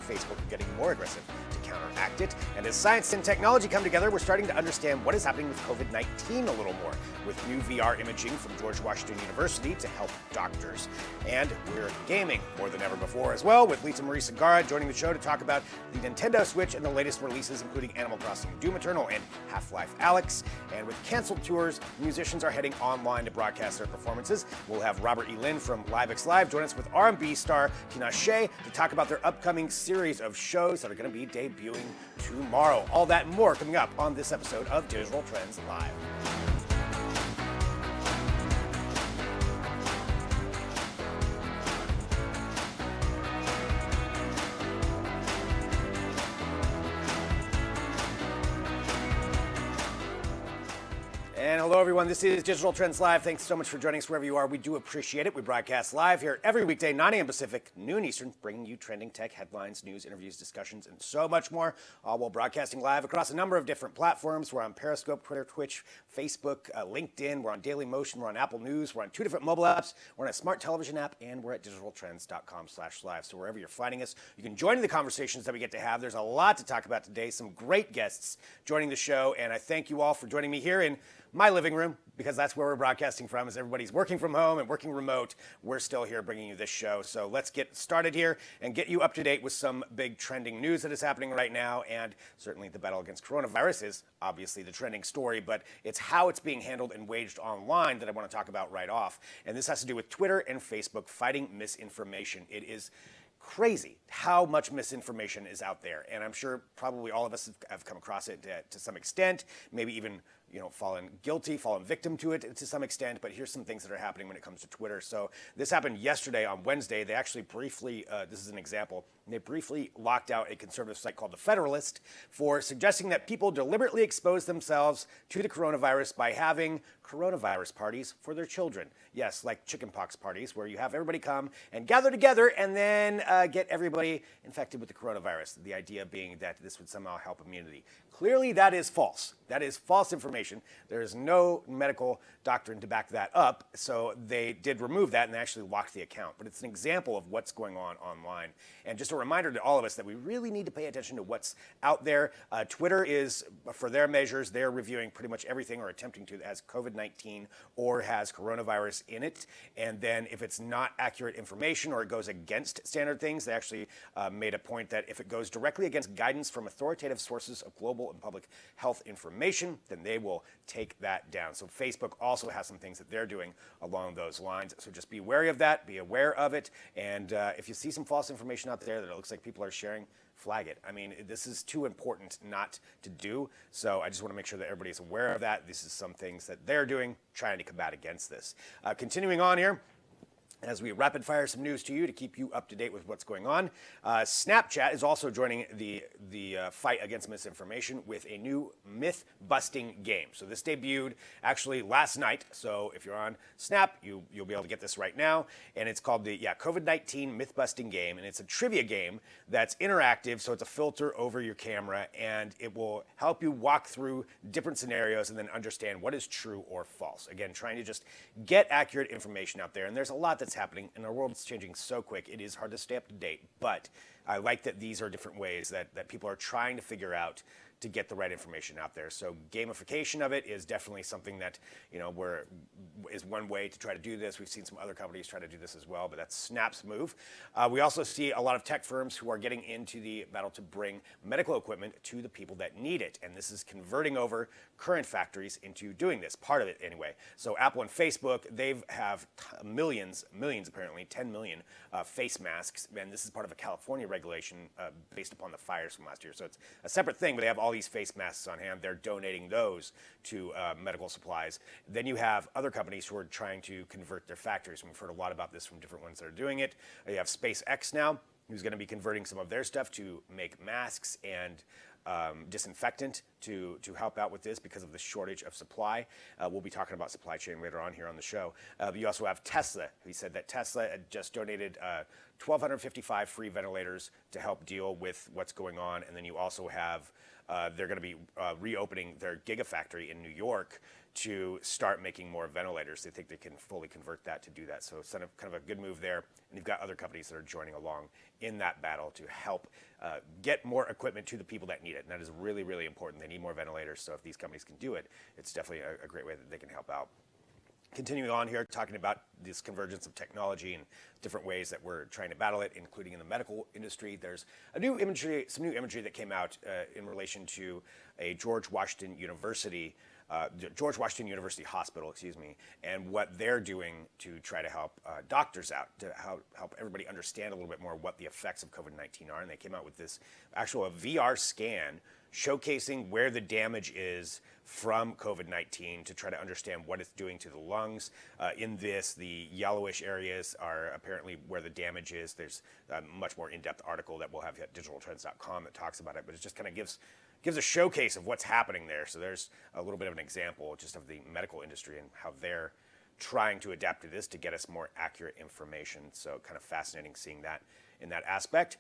Facebook are getting more aggressive to counteract it. And as science and technology come together, we're starting to understand what is happening with COVID-19 a little more, with new VR imaging from George Washington University to help doctors. And we're gaming more than ever before as well, with Lisa Marie Segarra joining the show to talk about the Nintendo Switch and the latest releases, including Animal Crossing Doom Eternal and Half-Life Alyx. And with canceled tours, musicians are heading online to broadcast their performances. We'll have Robert E. Lynn from LiveX Live join us with R&B star Tinashe to talk about their upcoming series of shows that are going to be debuting tomorrow. All that and more coming up on this episode of Digital Trends Live. And hello, everyone. This is Digital Trends Live. Thanks so much for joining us wherever you are. We do appreciate it. We broadcast live here every weekday, 9 a.m. Pacific, noon Eastern, bringing you trending tech headlines, news, interviews, discussions, and so much more, all while broadcasting live across a number of different platforms. We're on Periscope, Twitter, Twitch, Facebook, LinkedIn. We're on Dailymotion. We're on Apple News. We're on 2 different mobile apps. We're on a smart television app, and we're at digitaltrends.com/live. So wherever you're finding us, you can join in the conversations that we get to have. There's a lot to talk about today. Some great guests joining the show, and I thank you all for joining me here in my living room, because that's where we're broadcasting from. As everybody's working from home and working remote, we're still here bringing you this show. So let's get started here and get you up to date with some big trending news that is happening right now. And certainly the battle against coronavirus is obviously the trending story, but it's how it's being handled and waged online that I want to talk about right off. And this has to do with Twitter and Facebook fighting misinformation. It is crazy how much misinformation is out there, and I'm sure probably all of us have come across it to some extent, maybe even fallen victim to it to some extent. But here's some things that are happening when it comes to Twitter. So this happened yesterday on Wednesday. They actually briefly, this is an example, they briefly locked out a conservative site called The Federalist for suggesting that people deliberately expose themselves to the coronavirus by having coronavirus parties for their children. Yes, like chickenpox parties, where you have everybody come and gather together and then get everybody infected with the coronavirus. The idea being that this would somehow help immunity. Clearly, that is false. That is false information. There is no medical doctrine to back that up. So they did remove that and they actually locked the account. But it's an example of what's going on online. And just a reminder to all of us that we really need to pay attention to what's out there. Twitter is, for their measures, they're reviewing pretty much everything or attempting to that has COVID-19 or has coronavirus in it. And then if it's not accurate information or it goes against standard things, they actually made a point that if it goes directly against guidance from authoritative sources of global and public health information, then they will take that down. So Facebook also has some things that they're doing along those lines. So just be wary of that, be aware of it. And if you see some false information out there that it looks like people are sharing, flag it. I mean, this is too important not to do. So I just want to make sure that everybody's aware of that. This is some things that they're doing, trying to combat against this. Continuing on here, as we rapid fire some news to you to keep you up to date with what's going on. Snapchat is also joining the fight against misinformation with a new myth-busting game. So this debuted actually last night. So if you're on Snap, you'll be able to get this right now. And it's called the COVID-19 myth-busting game. And it's a trivia game that's interactive. So it's a filter over your camera. And it will help you walk through different scenarios and then understand what is true or false. Again, trying to just get accurate information out there. And there's a lot that's happening, and our world is changing so quick, it is hard to stay up to date. But I like that these are different ways that people are trying to figure out to get the right information out there. So gamification of it is definitely something that, is one way to try to do this. We've seen some other companies try to do this as well, but that's Snap's move. We also see a lot of tech firms who are getting into the battle to bring medical equipment to the people that need it. And this is converting over current factories into doing this, part of it anyway. So Apple and Facebook, they have millions apparently, 10 million face masks. And this is part of a California regulation based upon the fires from last year. So it's a separate thing, but they have all these face masks on hand. They're donating those to medical supplies. Then you have other companies who are trying to convert their factories. We've heard a lot about this from different ones that are doing it. You have SpaceX now, who's going to be converting some of their stuff to make masks and disinfectant to help out with this because of the shortage of supply. We'll be talking about supply chain later on here on the show. But you also have Tesla. He said that Tesla had just donated 1,255 free ventilators to help deal with what's going on. And then you also have they're going to be reopening their Gigafactory in New York to start making more ventilators. They think they can fully convert that to do that. So it's kind of a good move there. And you've got other companies that are joining along in that battle to help get more equipment to the people that need it. And that is really, really important. They need more ventilators. So if these companies can do it, it's definitely a great way that they can help out. Continuing on here, talking about this convergence of technology and different ways that we're trying to battle it, including in the medical industry. There's some new imagery that came out in relation to a George Washington University Hospital, and what they're doing to try to help doctors out, to help everybody understand a little bit more what the effects of COVID-19 are. And they came out with this actual VR scan showcasing where the damage is from COVID-19 to try to understand what it's doing to the lungs. In this, the yellowish areas are apparently where the damage is. There's a much more in-depth article that we'll have at digitaltrends.com that talks about it, but it just kind of gives a showcase of what's happening there. So there's a little bit of an example just of the medical industry and how they're trying to adapt to this to get us more accurate information. So kind of fascinating seeing that in that aspect.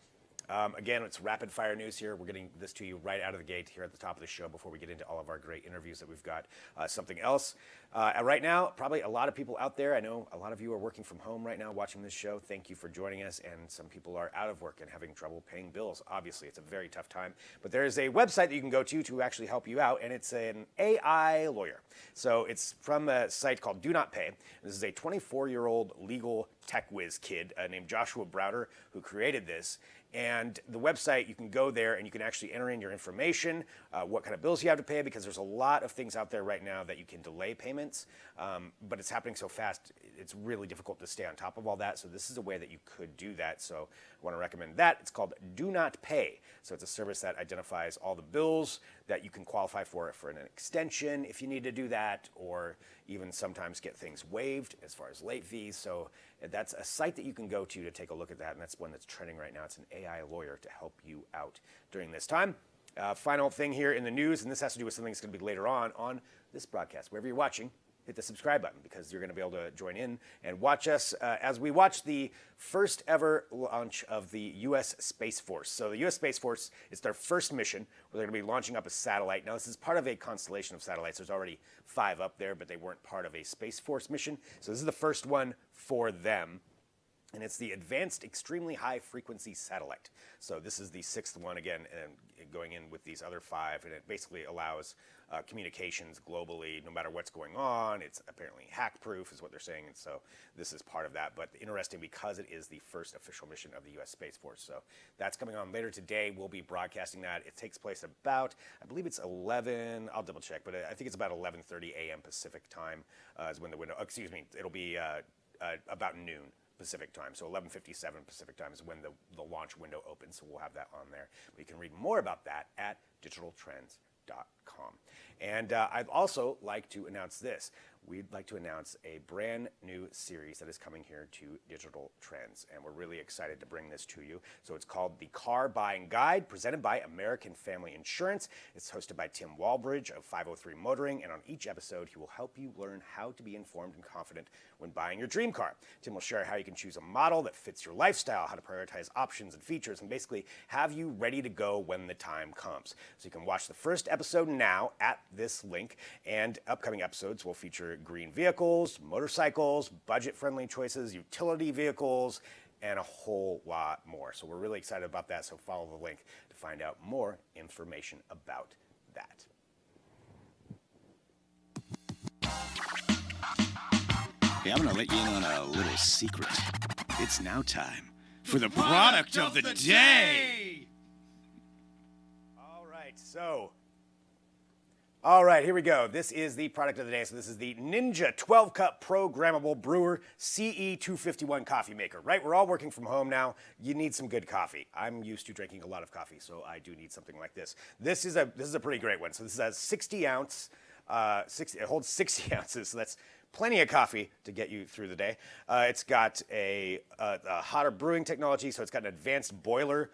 Again, it's rapid fire news here. We're getting this to you right out of the gate here at the top of the show before we get into all of our great interviews that we've got. Something else. Right now, probably a lot of people out there, I know a lot of you are working from home right now watching this show. Thank you for joining us. And some people are out of work and having trouble paying bills. Obviously, it's a very tough time. But there is a website that you can go to actually help you out, and it's an AI lawyer. So it's from a site called Do Not Pay. This is a 24-year-old legal tech whiz kid named Joshua Browder who created this. And the website, you can go there and you can actually enter in your information, what kind of bills you have to pay, because there's a lot of things out there right now that you can delay payments, but it's happening so fast, it's really difficult to stay on top of all that. So this is a way that you could do that. So I want to recommend that. It's called Do Not Pay. So it's a service that identifies all the bills that you can qualify for an extension if you need to do that, or even sometimes get things waived as far as late fees. So that's a site that you can go to take a look at that, and that's one that's trending right now. It's an AI lawyer to help you out during this time. Final thing here in the news, and this has to do with something that's going to be later on this broadcast. Wherever you're watching, hit the subscribe button because you're going to be able to join in and watch us as we watch the first ever launch of the U.S. Space Force. So the U.S. Space Force, it's their first mission where they're going to be launching up a satellite. Now, this is part of a constellation of satellites. There's already 5 up there, but they weren't part of a Space Force mission. So this is the first one for them. And it's the Advanced Extremely High Frequency Satellite. So this is the 6th one again, and going in with these other 5, and it basically allows communications globally, no matter what's going on. It's apparently hack-proof, is what they're saying, and so this is part of that. But interesting because it is the first official mission of the U.S. Space Force. So that's coming on later today. We'll be broadcasting that. It takes place about, I believe it's 11. I'll double check, but I think it's about 11:30 a.m. Pacific time is when the window. Excuse me, it'll be about noon Pacific time. So 11:57 Pacific time is when the launch window opens. So we'll have that on there. But you can read more about that at digitaltrends.com. And I'd also like to announce this. We'd like to announce a brand new series that is coming here to Digital Trends, and we're really excited to bring this to you. So it's called The Car Buying Guide, presented by American Family Insurance. It's hosted by Tim Walbridge of 503 Motoring, and on each episode, he will help you learn how to be informed and confident when buying your dream car. Tim will share how you can choose a model that fits your lifestyle, how to prioritize options and features, and basically have you ready to go when the time comes. So you can watch the first episode now at this link, and upcoming episodes will feature green vehicles, motorcycles, budget-friendly choices, utility vehicles, and a whole lot more. So we're really excited about that, so follow the link to find out more information about that. Hey, I'm going to let you in on a little secret. It's now time for the product of the day. All right, here we go. This is the product of the day. So this is the Ninja 12-cup programmable brewer CE251 coffee maker, right? We're all working from home now. You need some good coffee. I'm used to drinking a lot of coffee, so I do need something like this. This is a pretty great one. So this is a 60-ounce, it holds 60 ounces, so that's plenty of coffee to get you through the day. It's got a hotter brewing technology, so it's got an advanced boiler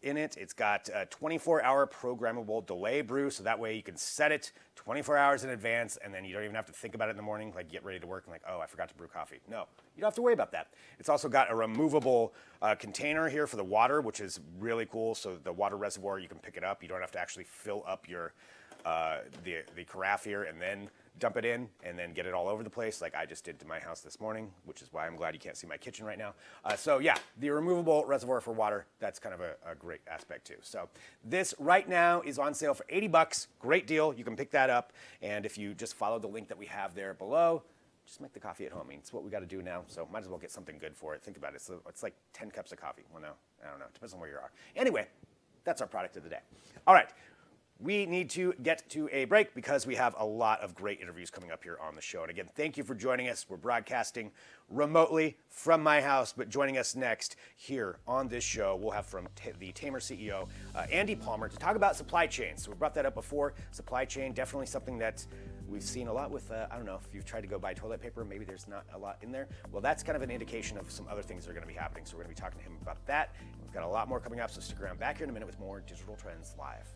in it. It's got a 24-hour programmable delay brew, so that way you can set it 24 hours in advance, and then you don't even have to think about it in the morning, like get ready to work and like, oh, I forgot to brew coffee. No, you don't have to worry about that. It's also got a removable container here for the water, which is really cool. So the water reservoir, you can pick it up. You don't have to actually fill up your the carafe here and then dump it in and then get it all over the place like I just did to my house this morning, which is why I'm glad you can't see my kitchen right now. So yeah, the removable reservoir for water, that's kind of a great aspect too. So this right now is on sale for $80. Great deal. You can pick that up. And if you just follow the link that we have there below, just make the coffee at home. I mean, it's what we got to do now, so might as well get something good for it. Think about it. It's like 10 cups of coffee. Well, no, I don't know. It depends on where you are. Anyway, that's our product of the day. All right. We need to get to a break because we have a lot of great interviews coming up here on the show. And again, thank you for joining us. We're broadcasting remotely from my house, but joining us next here on this show, we'll have from the Tamer CEO, Andy Palmer, to talk about supply chain. So we brought that up before. Supply chain, definitely something that we've seen a lot with, I don't know, if you've tried to go buy toilet paper, maybe there's not a lot in there. Well, that's kind of an indication of some other things that are going to be happening. So we're going to be talking to him about that. We've got a lot more coming up, so stick around back here in a minute with more Digital Trends Live.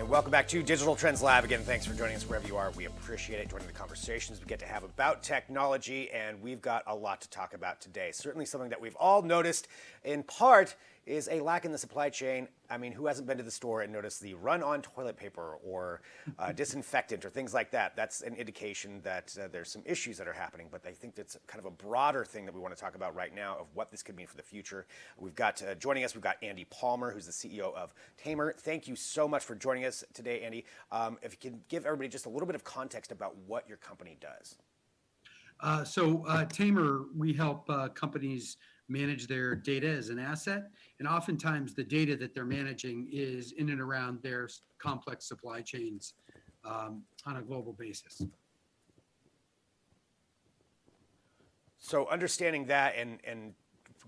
Welcome back to Digital Trends Live. Again, thanks for joining us wherever you are. We appreciate it, joining the conversations we get to have about technology, and we've got a lot to talk about today. Certainly something that we've all noticed, in part, is a lack in the supply chain. I mean, who hasn't been to the store and noticed the run-on toilet paper or disinfectant or things like that? That's an indication that there's some issues that are happening. But I think that's kind of a broader thing that we want to talk about right now of what this could mean for the future. We've got joining us, we've got Andy Palmer, who's the CEO of Tamer. Thank you so much for joining us today, Andy. If you can give everybody just a little bit of context about what your company does. Tamer, we help companies manage their data as an asset, and oftentimes the data that they're managing is in and around their complex supply chains on a global basis. So understanding that and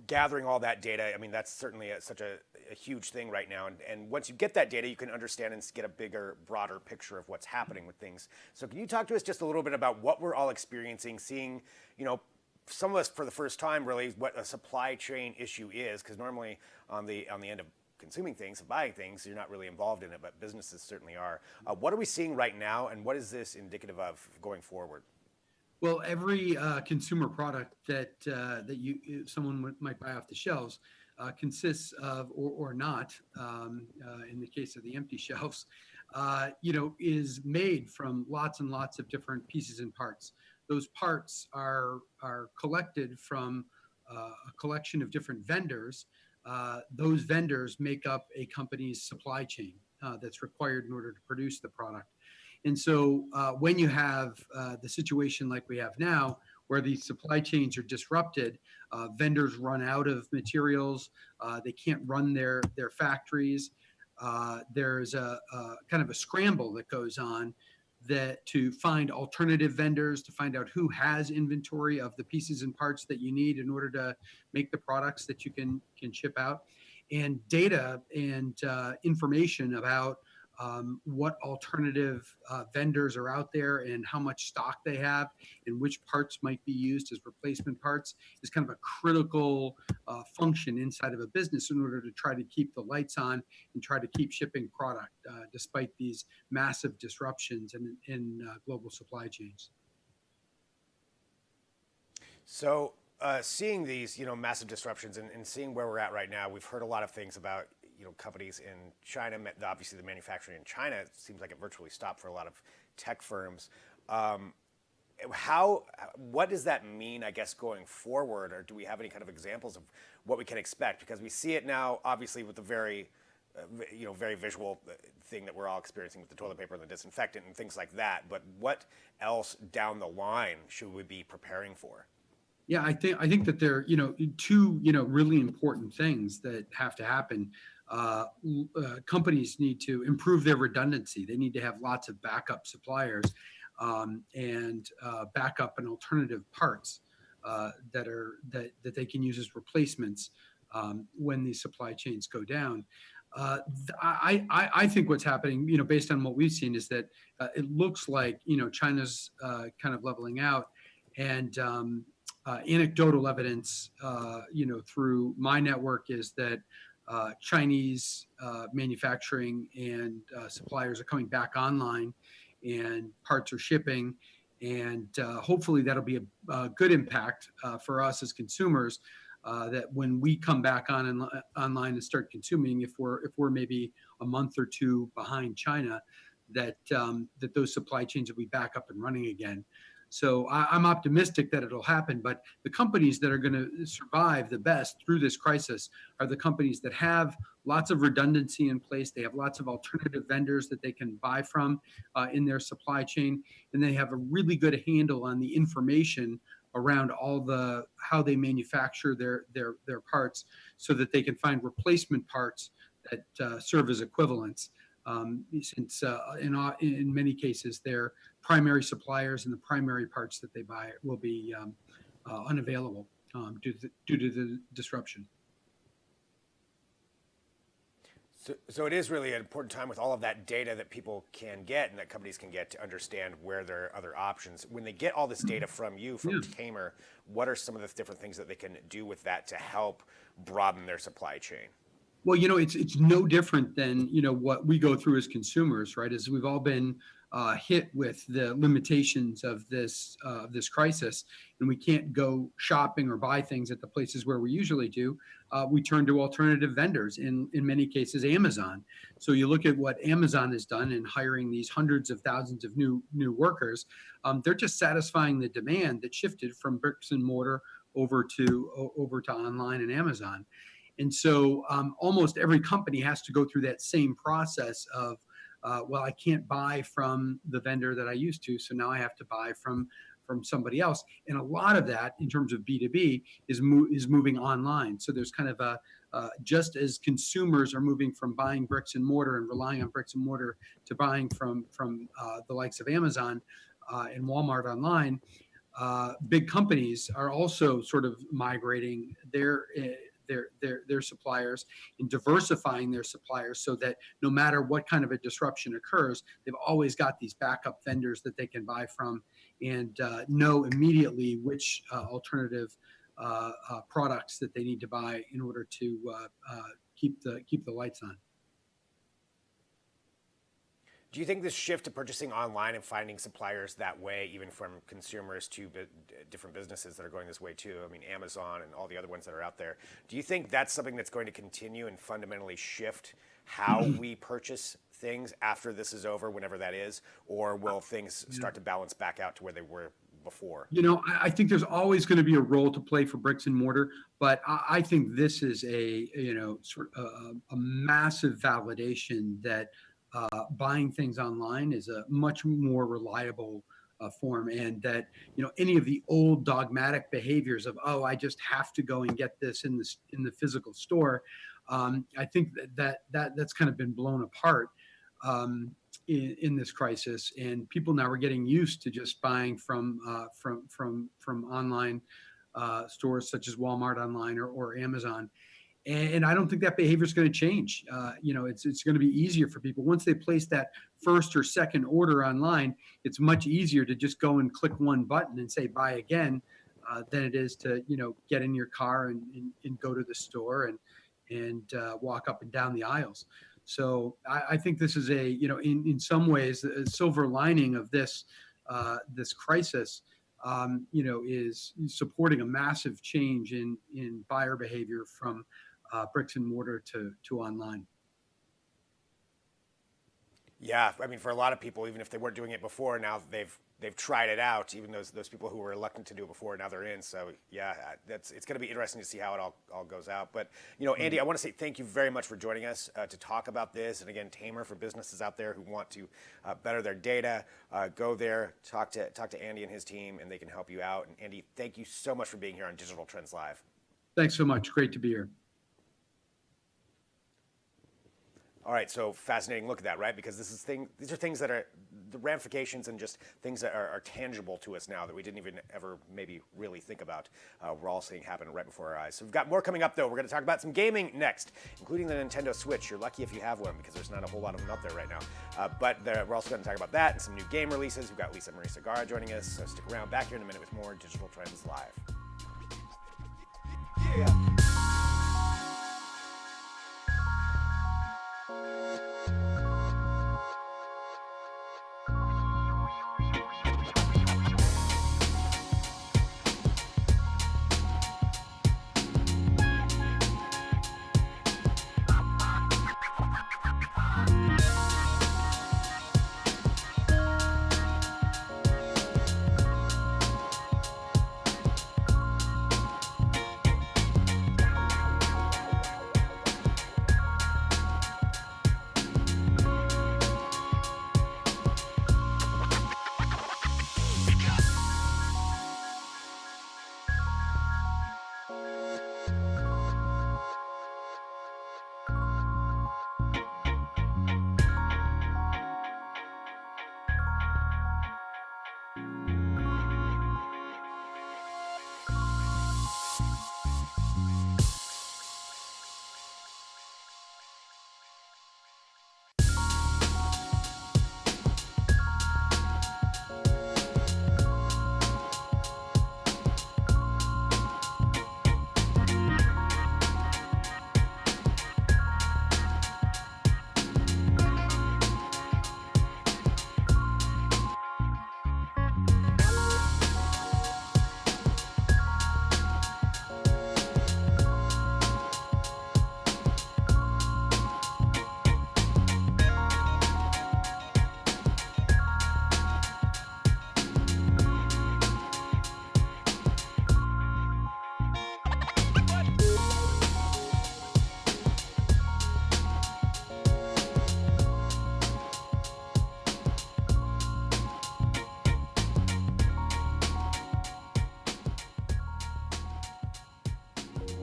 gathering all that data, I mean, that's certainly such a huge thing right now. And once you get that data, you can understand and get a bigger, broader picture of what's happening with things. So can you talk to us just a little bit about what we're all experiencing, seeing, some of us for the first time really what a supply chain issue is, because normally on the end of consuming things, of buying things, you're not really involved in it, but businesses certainly are. What are we seeing right now, and what is this indicative of going forward? Well, every consumer product that someone might buy off the shelves consists of, or not, in the case of the empty shelves, is made from lots and lots of different pieces and parts. Those parts are collected from a collection of different vendors. Those vendors make up a company's supply chain that's required in order to produce the product. And so when you have the situation like we have now, where these supply chains are disrupted, vendors run out of materials, they can't run their factories. There's a kind of a scramble that goes on to find alternative vendors, to find out who has inventory of the pieces and parts that you need in order to make the products that you can ship out. And data and information about what alternative vendors are out there and how much stock they have and which parts might be used as replacement parts is kind of a critical function inside of a business in order to try to keep the lights on and try to keep shipping product despite these massive disruptions in global supply chains. So seeing these, massive disruptions and seeing where we're at right now, we've heard a lot of things about companies in China. Obviously, the manufacturing in China, it seems like it virtually stopped for a lot of tech firms. What does that mean, I guess, going forward? Or do we have any kind of examples of what we can expect? Because we see it now, obviously, with the very visual thing that we're all experiencing with the toilet paper and the disinfectant and things like that. But what else down the line should we be preparing for? Yeah, I think that there are two really important things that have to happen. Companies need to improve their redundancy. They need to have lots of backup suppliers and backup and alternative parts that they can use as replacements when these supply chains go down. I think what's happening, based on what we've seen, is that it looks like China's kind of leveling out, and anecdotal evidence, through my network is that Chinese manufacturing and suppliers are coming back online, and parts are shipping, and hopefully that'll be a good impact for us as consumers. That when we come back online and start consuming, if we're maybe a month or two behind China, that those supply chains will be back up and running again. So I'm optimistic that it'll happen, but the companies that are going to survive the best through this crisis are the companies that have lots of redundancy in place. They have lots of alternative vendors that they can buy from in their supply chain, and they have a really good handle on the information around how they manufacture their parts, so that they can find replacement parts that serve as equivalents. Since in many cases their primary suppliers and the primary parts that they buy will be unavailable due to the disruption. So it is really an important time with all of that data that people can get and that companies can get to understand where there are other options. When they get all this data from you, from Tamer, what are some of the different things that they can do with that to help broaden their supply chain? Well, it's no different than what we go through as consumers, right? As we've all been hit with the limitations of this crisis, and we can't go shopping or buy things at the places where we usually do. We turn to alternative vendors, in many cases Amazon. So you look at what Amazon has done in hiring these hundreds of thousands of new workers. They're just satisfying the demand that shifted from bricks and mortar over to online and Amazon. And so almost every company has to go through that same process of, well, I can't buy from the vendor that I used to, so now I have to buy from somebody else. And a lot of that, in terms of B2B, is moving online. So there's kind of just as consumers are moving from buying bricks and mortar and relying on bricks and mortar to buying from the likes of Amazon and Walmart online, big companies are also sort of migrating their suppliers and diversifying their suppliers so that no matter what kind of a disruption occurs, they've always got these backup vendors that they can buy from and know immediately which alternative products that they need to buy in order to keep the lights on. Do you think this shift to purchasing online and finding suppliers that way, even from consumers to different businesses that are going this way too, I mean, Amazon and all the other ones that are out there, do you think that's something that's going to continue and fundamentally shift how we purchase things after this is over, whenever that is, or will things start to balance back out to where they were before? I think there's always going to be a role to play for bricks and mortar, but I think this is a massive validation that buying things online is a much more reliable form, and that any of the old dogmatic behaviors of, oh, I just have to go and get this in the physical store, I think that's kind of been blown apart in this crisis, and people now are getting used to just buying from online stores such as Walmart online or Amazon. And I don't think that behavior is going to change. It's going to be easier for people once they place that first or second order online. It's much easier to just go and click one button and say buy again than it is to get in your car and go to the store and walk up and down the aisles. So I think this is in some ways a silver lining of this crisis. Is supporting a massive change in buyer behavior from bricks and mortar to online. Yeah, I mean, for a lot of people, even if they weren't doing it before, now they've tried it out. Even those people who were reluctant to do it before, now they're in. So yeah, it's going to be interesting to see how it all goes out. But Andy, I want to say thank you very much for joining us to talk about this. And again, Tamer, for businesses out there who want to better their data, go there, talk to Andy and his team, and they can help you out. And Andy, thank you so much for being here on Digital Trends Live. Thanks so much. Great to be here. All right, so fascinating look at that, right? Because these are things that are the ramifications and just things that are tangible to us now that we didn't even ever maybe really think about. We're all seeing happen right before our eyes. So we've got more coming up, though. We're going to talk about some gaming next, including the Nintendo Switch. You're lucky if you have one because there's not a whole lot of them out there right now. But we're also going to talk about that and some new game releases. We've got Lisa Marie Segarra joining us, so stick around. Back here in a minute with more Digital Trends Live. Yeah.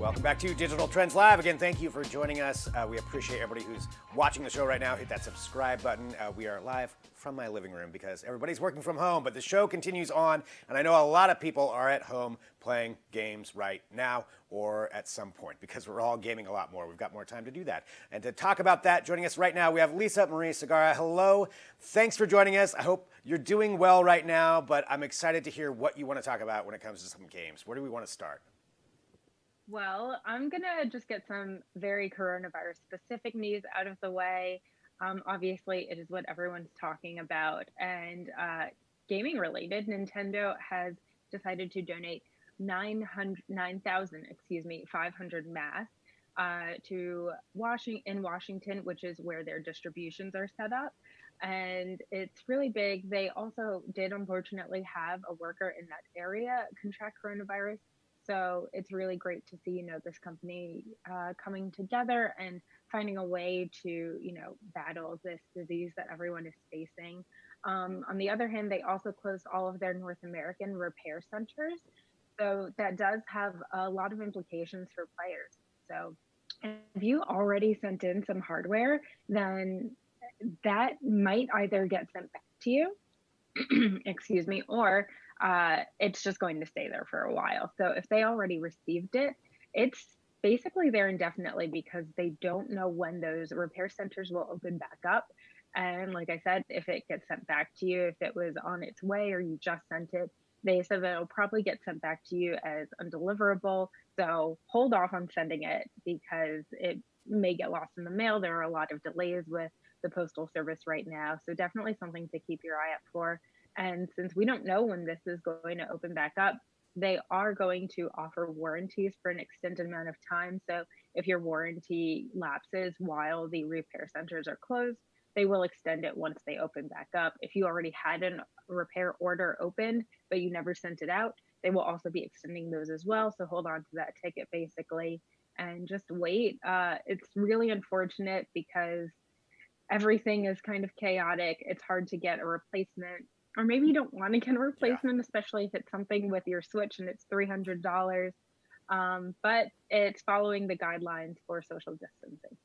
Welcome back to Digital Trends Live. Again, thank you for joining us. We appreciate everybody who's watching the show right now. Hit that subscribe button. We are live from my living room because everybody's working from home, but the show continues on, and I know a lot of people are at home playing games right now or at some point because we're all gaming a lot more. We've got more time to do that. And to talk about that, joining us right now, we have Lisa Marie Segarra. Hello. Thanks for joining us. I hope you're doing well right now, but I'm excited to hear what you want to talk about when it comes to some games. Where do we want to start? Well, I'm going to just get some very coronavirus specific news out of the way. Obviously, it is what everyone's talking about. And gaming related, Nintendo has decided to donate 500 masks to Washington, which is where their distributions are set up. And it's really big. They also did unfortunately have a worker in that area contract coronavirus. So it's really great to see, this company coming together and finding a way to, battle this disease that everyone is facing. On the other hand, they also closed all of their North American repair centers. So that does have a lot of implications for players. So if you already sent in some hardware, then that might either get sent back to you, excuse me, or it's just going to stay there for a while. So if they already received it, it's basically there indefinitely because they don't know when those repair centers will open back up. And like I said, if it gets sent back to you, if it was on its way or you just sent it, they said that it'll probably get sent back to you as undeliverable. So hold off on sending it because it may get lost in the mail. There are a lot of delays with the Postal Service right now. So definitely something to keep your eye out for. And since we don't know when this is going to open back up, they are going to offer warranties for an extended amount of time. So if your warranty lapses while the repair centers are closed, they will extend it once they open back up. If you already had a repair order opened, but you never sent it out, they will also be extending those as well. So hold on to that ticket basically and just wait. It's really unfortunate because everything is kind of chaotic. It's hard to get a replacement. Or maybe you don't want to get a replacement, especially if it's something with your Switch and it's $300. But it's following the guidelines for social distancing.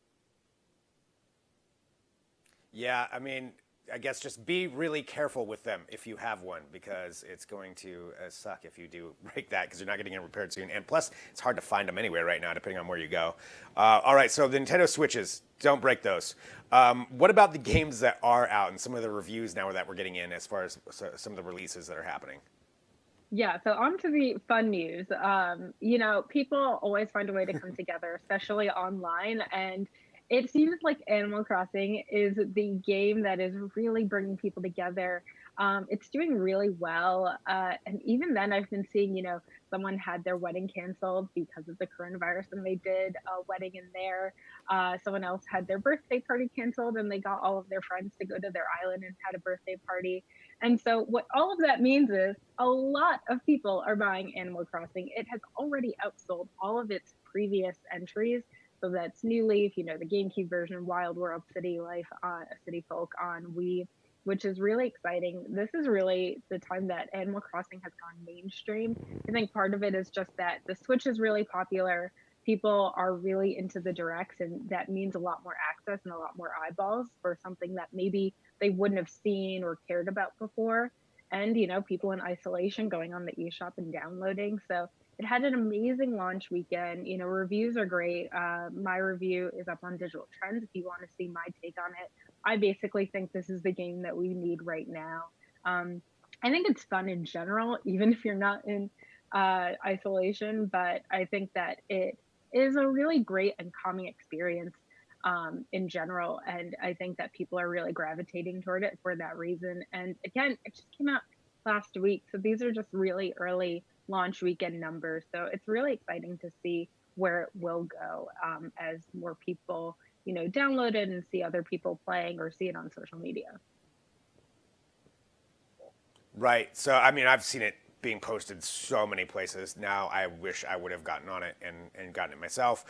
Yeah, I mean, I guess just be really careful with them if you have one because it's going to suck if you do break that because you're not getting it repaired soon. And plus, it's hard to find them anywhere right now, depending on where you go. All right, so the Nintendo Switches, don't break those. What about the games that are out and some of the reviews now that we're getting in as far as some of the releases that are happening? Yeah, so on to the fun news. People always find a way to come together, especially online. And it seems like Animal Crossing is the game that is really bringing people together. It's doing really well. And even then, I've been seeing, someone had their wedding canceled because of the coronavirus and they did a wedding in there. Someone else had their birthday party canceled and they got all of their friends to go to their island and had a birthday party. And so what all of that means is a lot of people are buying Animal Crossing. It has already outsold all of its previous entries. So that's New Leaf, the GameCube version, Wild World, City Life, City Folk on Wii, which is really exciting. This is really the time that Animal Crossing has gone mainstream. I think part of it is just that the Switch is really popular. People are really into the directs, and that means a lot more access and a lot more eyeballs for something that maybe they wouldn't have seen or cared about before. And, people in isolation going on the eShop and downloading. So it had an amazing launch weekend. Reviews are great. My review is up on Digital Trends if you want to see my take on it. I basically think this is the game that we need right now. I think it's fun in general, even if you're not in isolation, but I think that it is a really great and calming experience in general. And I think that people are really gravitating toward it for that reason. And again, it just came out last week. So these are just really early launch weekend numbers. So it's really exciting to see where it will go as more people, download it and see other people playing or see it on social media. Right. So, I mean, I've seen it being posted so many places. Now I wish I would have gotten on it and gotten it myself.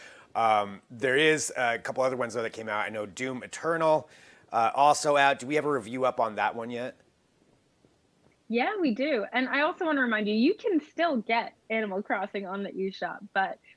There is a couple other ones, though, that came out. I know Doom Eternal also out. Do we have a review up on that one yet? Yeah, we do. And I also want to remind you, you can still get Animal Crossing on the eShop, but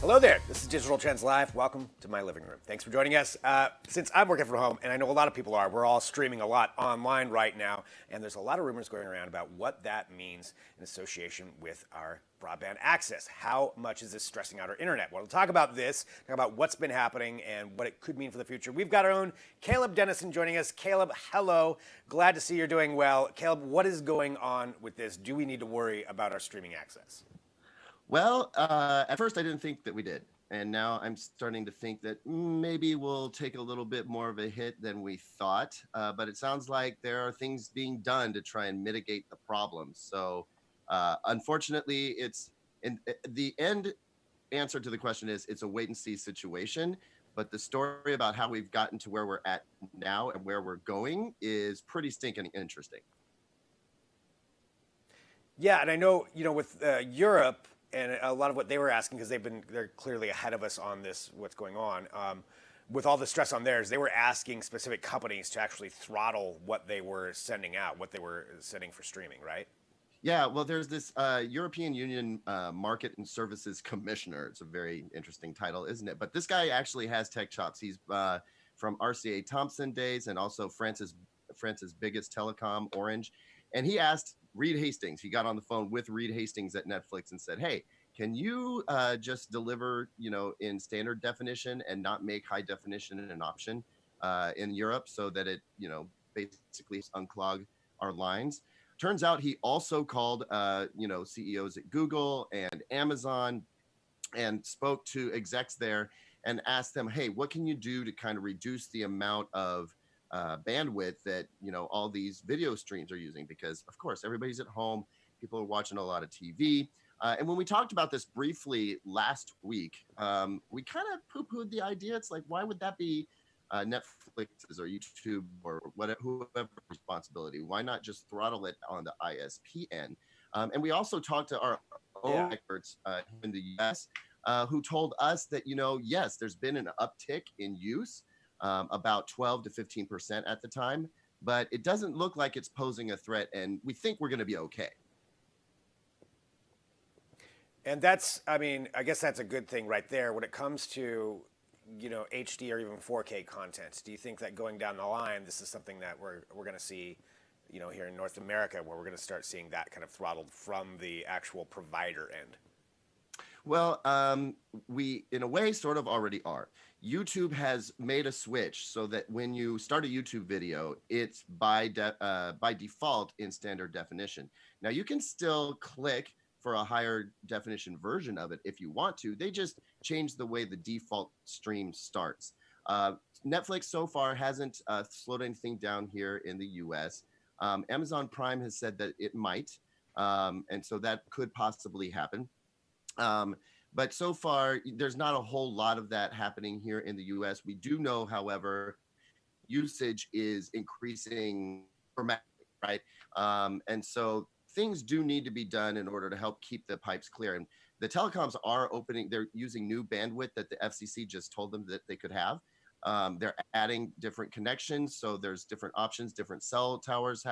Hello there. This is Digital Trends Live. Welcome to my living room. Thanks for joining us. Since I'm working from home, and I know a lot of people are, we're all streaming a lot online right now, and there's a lot of rumors going around about what that means in association with our broadband access. How much is this stressing out our internet? Well, to talk about this, talk about what's been happening and what it could mean for the future, we've got our own Caleb Dennison joining us. Caleb, hello. Glad to see you're doing well. Caleb, what is going on with this? Do we need to worry about our streaming access? Well, at first I didn't think that we did. And now I'm starting to think that maybe we'll take a little bit more of a hit than we thought. But it sounds like there are things being done to try and mitigate the problem. So unfortunately, the end answer to the question is it's a wait and see situation. But the story about how we've gotten to where we're at now and where we're going is pretty stinking interesting. Yeah, and I know, with Europe, and a lot of what they were asking, because they're clearly ahead of us on this, what's going on, with all the stress on theirs, they were asking specific companies to actually throttle what they were sending out, what they were sending for streaming, right? Yeah, well, there's this European Union Market and Services Commissioner. It's a very interesting title, isn't it? But this guy actually has tech chops. He's from RCA Thompson days and also France's biggest telecom, Orange. And he asked Reed Hastings, he got on the phone with Reed Hastings at Netflix and said, hey, can you just deliver, in standard definition and not make high definition an option in Europe so that it, basically unclog our lines? Turns out he also called, CEOs at Google and Amazon and spoke to execs there and asked them, hey, what can you do to kind of reduce the amount of bandwidth that all these video streams are using? Because of course everybody's at home, people are watching a lot of TV, and when we talked about this briefly last week, we kind of poo-pooed the idea. It's like, why would that be Netflix's or YouTube or whatever, whoever responsibility? Why not just throttle it on the ISP end? And we also talked to our own experts in the US who told us that yes, there's been an uptick in use, about 12 to 15% at the time, but it doesn't look like it's posing a threat, and we think we're going to be okay. And I guess that's a good thing right there. When it comes to, HD or even 4K content, do you think that going down the line, this is something that we're going to see, here in North America, where we're going to start seeing that kind of throttled from the actual provider end? Well, we, in a way, sort of already are. YouTube has made a switch so that when you start a YouTube video, it's by default in standard definition. Now, you can still click for a higher definition version of it if you want to. They just changed the way the default stream starts. Netflix so far hasn't slowed anything down here in the US. Amazon Prime has said that it might, and so that could possibly happen. But so far, there's not a whole lot of that happening here in the US. We do know, however, usage is increasing dramatically, right? And so things do need to be done in order to help keep the pipes clear. And the telecoms are they're using new bandwidth that the FCC just told them that they could have. They're adding different connections. So there's different options, different cell towers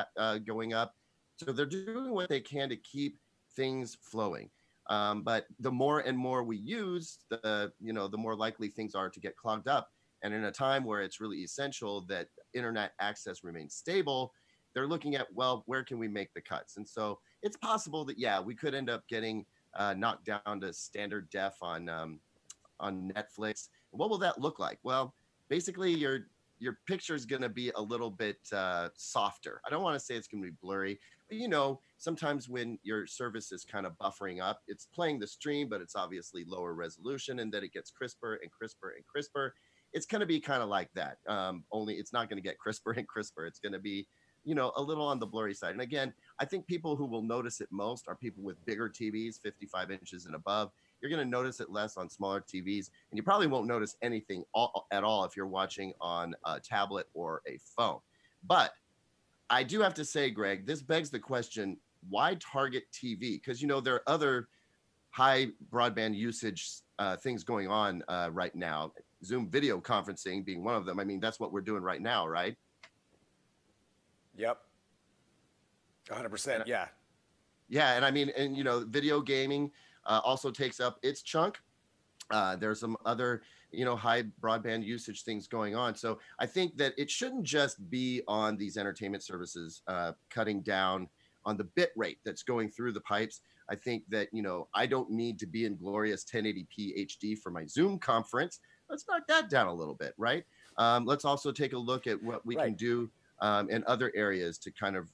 going up. So they're doing what they can to keep things flowing. But the more and more we use, the more likely things are to get clogged up. And in a time where it's really essential that internet access remains stable, they're looking at, well, where can we make the cuts? And so it's possible that, yeah, we could end up getting knocked down to standard def on Netflix. What will that look like? Well, basically your picture is going to be a little bit softer. I don't want to say it's going to be blurry, but sometimes when your service is kind of buffering up, it's playing the stream, but it's obviously lower resolution, and then it gets crisper and crisper and crisper. It's going to be kind of like that. Only it's not going to get crisper and crisper. It's going to be, a little on the blurry side. And again, I think people who will notice it most are people with bigger TVs, 55 inches and above. You're going to notice it less on smaller TVs, and you probably won't notice anything at all if you're watching on a tablet or a phone. But I do have to say, Greg, this begs the question, why target TV? Because, there are other high broadband usage things going on right now, Zoom video conferencing being one of them. I mean, that's what we're doing right now, right? Yep. 100%, yeah. Yeah, and I mean, video gaming also takes up its chunk. There's some other, high broadband usage things going on. So I think that it shouldn't just be on these entertainment services cutting down on the bit rate that's going through the pipes. I think that, I don't need to be in glorious 1080p HD for my Zoom conference. Let's knock that down a little bit, right? Let's also take a look at what we can do in other areas to kind of,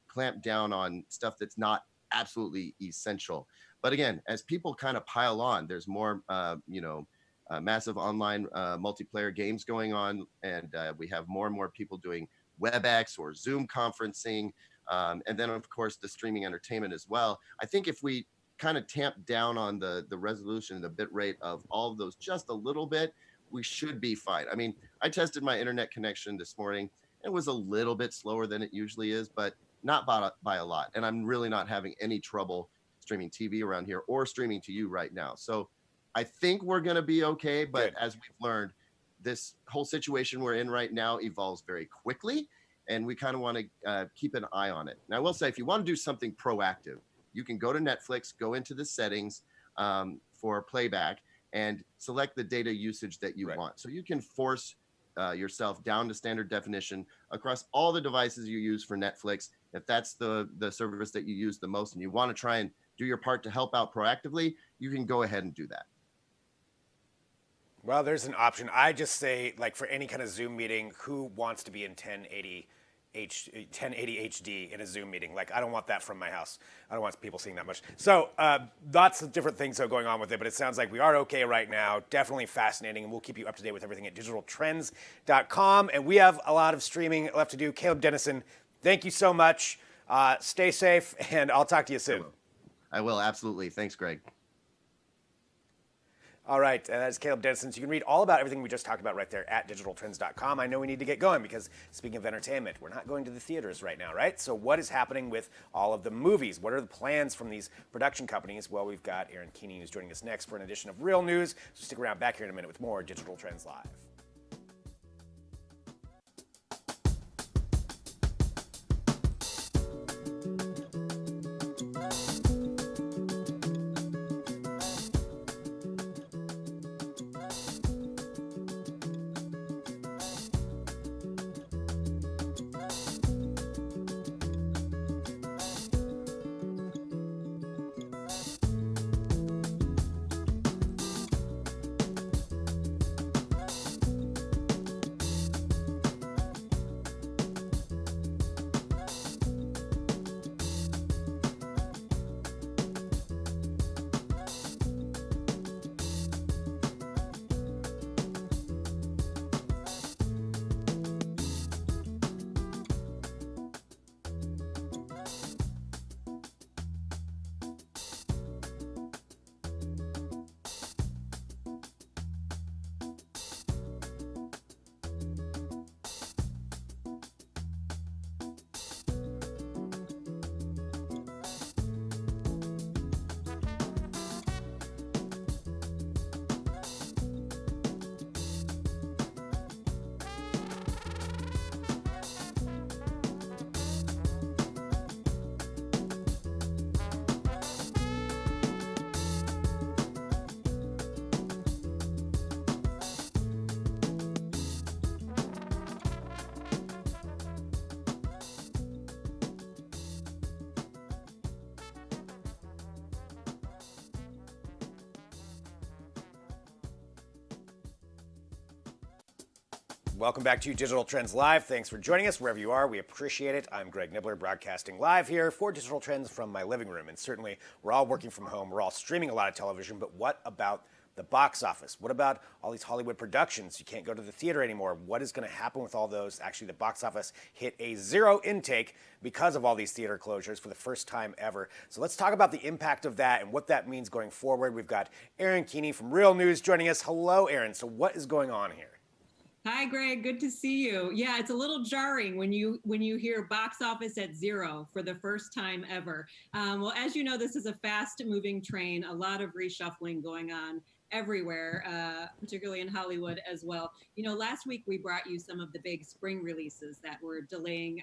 clamp down on stuff that's not absolutely essential. But again, as people kind of pile on, there's more, massive online multiplayer games going on, and we have more and more people doing WebEx or Zoom conferencing, and then of course the streaming entertainment as well. I think if we kind of tamp down on the resolution and the bit rate of all of those just a little bit, we should be fine. I mean, I tested my internet connection this morning. It was a little bit slower than it usually is, but not by a lot. And I'm really not having any trouble streaming TV around here or streaming to you right now. So I think we're going to be okay. But as we've learned, this whole situation we're in right now evolves very quickly, and we kind of want to keep an eye on it. Now, I will say, if you want to do something proactive, you can go to Netflix, go into the settings for playback, and select the data usage that you want. So you can force yourself down to standard definition across all the devices you use for Netflix. If that's the service that you use the most and you want to try and do your part to help out proactively, you can go ahead and do that. Well, there's an option. I just say, like, for any kind of Zoom meeting, who wants to be in 1080 HD in a Zoom meeting? Like, I don't want that from my house. I don't want people seeing that much. So lots of different things are going on with it, but it sounds like we are okay right now. Definitely fascinating, and we'll keep you up to date with everything at digitaltrends.com. And we have a lot of streaming left to do. Caleb Dennison, thank you so much. Stay safe, and I'll talk to you soon. I will, absolutely. Thanks, Greg. All right, that's Caleb Dennison. So you can read all about everything we just talked about right there at digitaltrends.com. I know we need to get going because, speaking of entertainment, we're not going to the theaters right now, right? So what is happening with all of the movies? What are the plans from these production companies? Well, we've got Aaron Keeney who's joining us next for an edition of Real News. So stick around back here in a minute with more Digital Trends Live. Welcome back to Digital Trends Live. Thanks for joining us wherever you are. We appreciate it. I'm Greg Nibbler, broadcasting live here for Digital Trends from my living room. And certainly, we're all working from home. We're all streaming a lot of television. But what about the box office? What about all these Hollywood productions? You can't go to the theater anymore. What is going to happen with all those? Actually, the box office hit a zero intake because of all these theater closures for the first time ever. So let's talk about the impact of that and what that means going forward. We've got Aaron Keeney from Real News joining us. Hello, Aaron. So what is going on here? Hi, Greg. Good to see you. Yeah, it's a little jarring when you hear box office at zero for the first time ever. Well, as you know, this is a fast-moving train. A lot of reshuffling going on everywhere, particularly in Hollywood as well. You know, last week we brought you some of the big spring releases that were delaying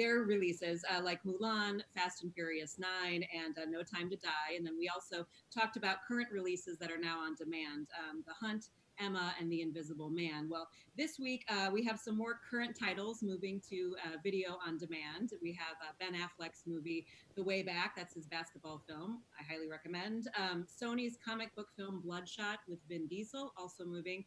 their releases like Mulan, Fast and Furious 9, and No Time to Die. And then we also talked about current releases that are now on demand, The Hunt, Emma, and The Invisible Man. Well, this week we have some more current titles moving to video on demand. We have Ben Affleck's movie, The Way Back. That's his basketball film. I highly recommend. Sony's comic book film, Bloodshot with Vin Diesel, also moving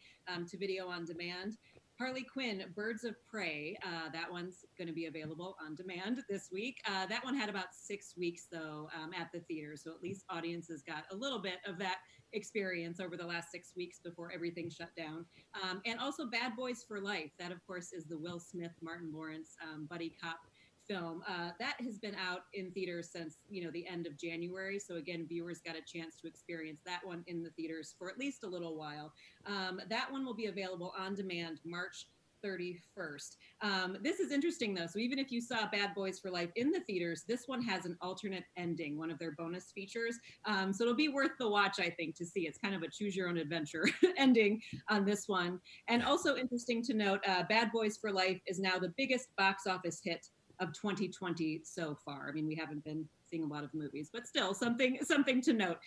to video on demand. Harley Quinn, Birds of Prey. That one's going to be available on demand this week. That one had about 6 weeks, though, at the theater. So at least audiences got a little bit of that experience over the last 6 weeks before everything shut down. And also Bad Boys for Life. That, of course, is the Will Smith, Martin Lawrence buddy cop film. That has been out in theaters since, the end of January. So again, viewers got a chance to experience that one in the theaters for at least a little while. That one will be available on demand March 31st. This is interesting though. So even if you saw Bad Boys for Life in the theaters, this one has an alternate ending, one of their bonus features. So it'll be worth the watch, I think, to see. It's kind of a choose your own adventure ending on this one. And also interesting to note, Bad Boys for Life is now the biggest box office hit of 2020 so far. I mean, we haven't been seeing a lot of movies, but still something to note.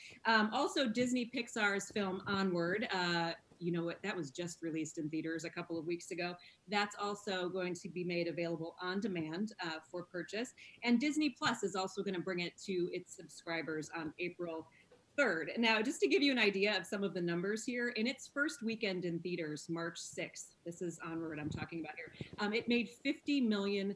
Also, Disney Pixar's film Onward, that was just released in theaters a couple of weeks ago. That's also going to be made available on demand for purchase. And Disney Plus is also going to bring it to its subscribers on April 3rd. Now, just to give you an idea of some of the numbers here, in its first weekend in theaters, March 6th, this is Onward I'm talking about here, it made $50 million.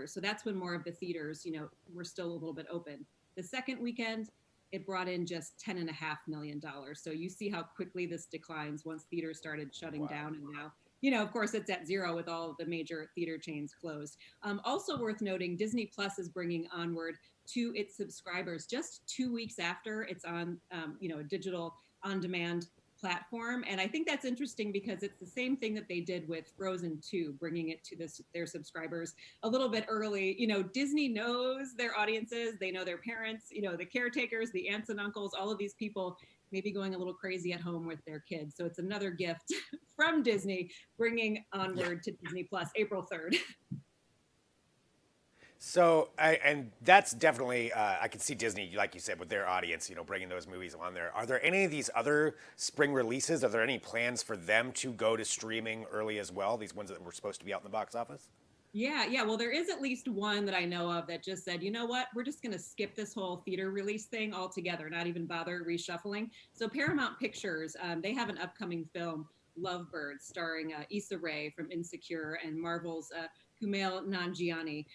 So that's when more of the theaters, were still a little bit open. The second weekend, it brought in just $10.5 million. So you see how quickly this declines once theaters started shutting down. And now, of course, it's at zero with all of the major theater chains closed. Also worth noting, Disney Plus is bringing Onward to its subscribers just 2 weeks after it's on, a digital on-demand platform. And I think that's interesting because it's the same thing that they did with Frozen 2, bringing it to their subscribers a little bit early. Disney knows their audiences, they know their parents, the caretakers, the aunts and uncles, all of these people maybe going a little crazy at home with their kids. So it's another gift from Disney bringing Onward to Disney Plus April 3rd. So, and that's definitely, I can see Disney, like you said, with their audience, bringing those movies on there. Are there any of these other spring releases? Are there any plans for them to go to streaming early as well? These ones that were supposed to be out in the box office? Yeah. Well, there is at least one that I know of that just said, you know what, we're just going to skip this whole theater release thing altogether, not even bother reshuffling. So Paramount Pictures, they have an upcoming film, Lovebirds, starring Issa Rae from Insecure and Marvel's Kumail Nanjiani.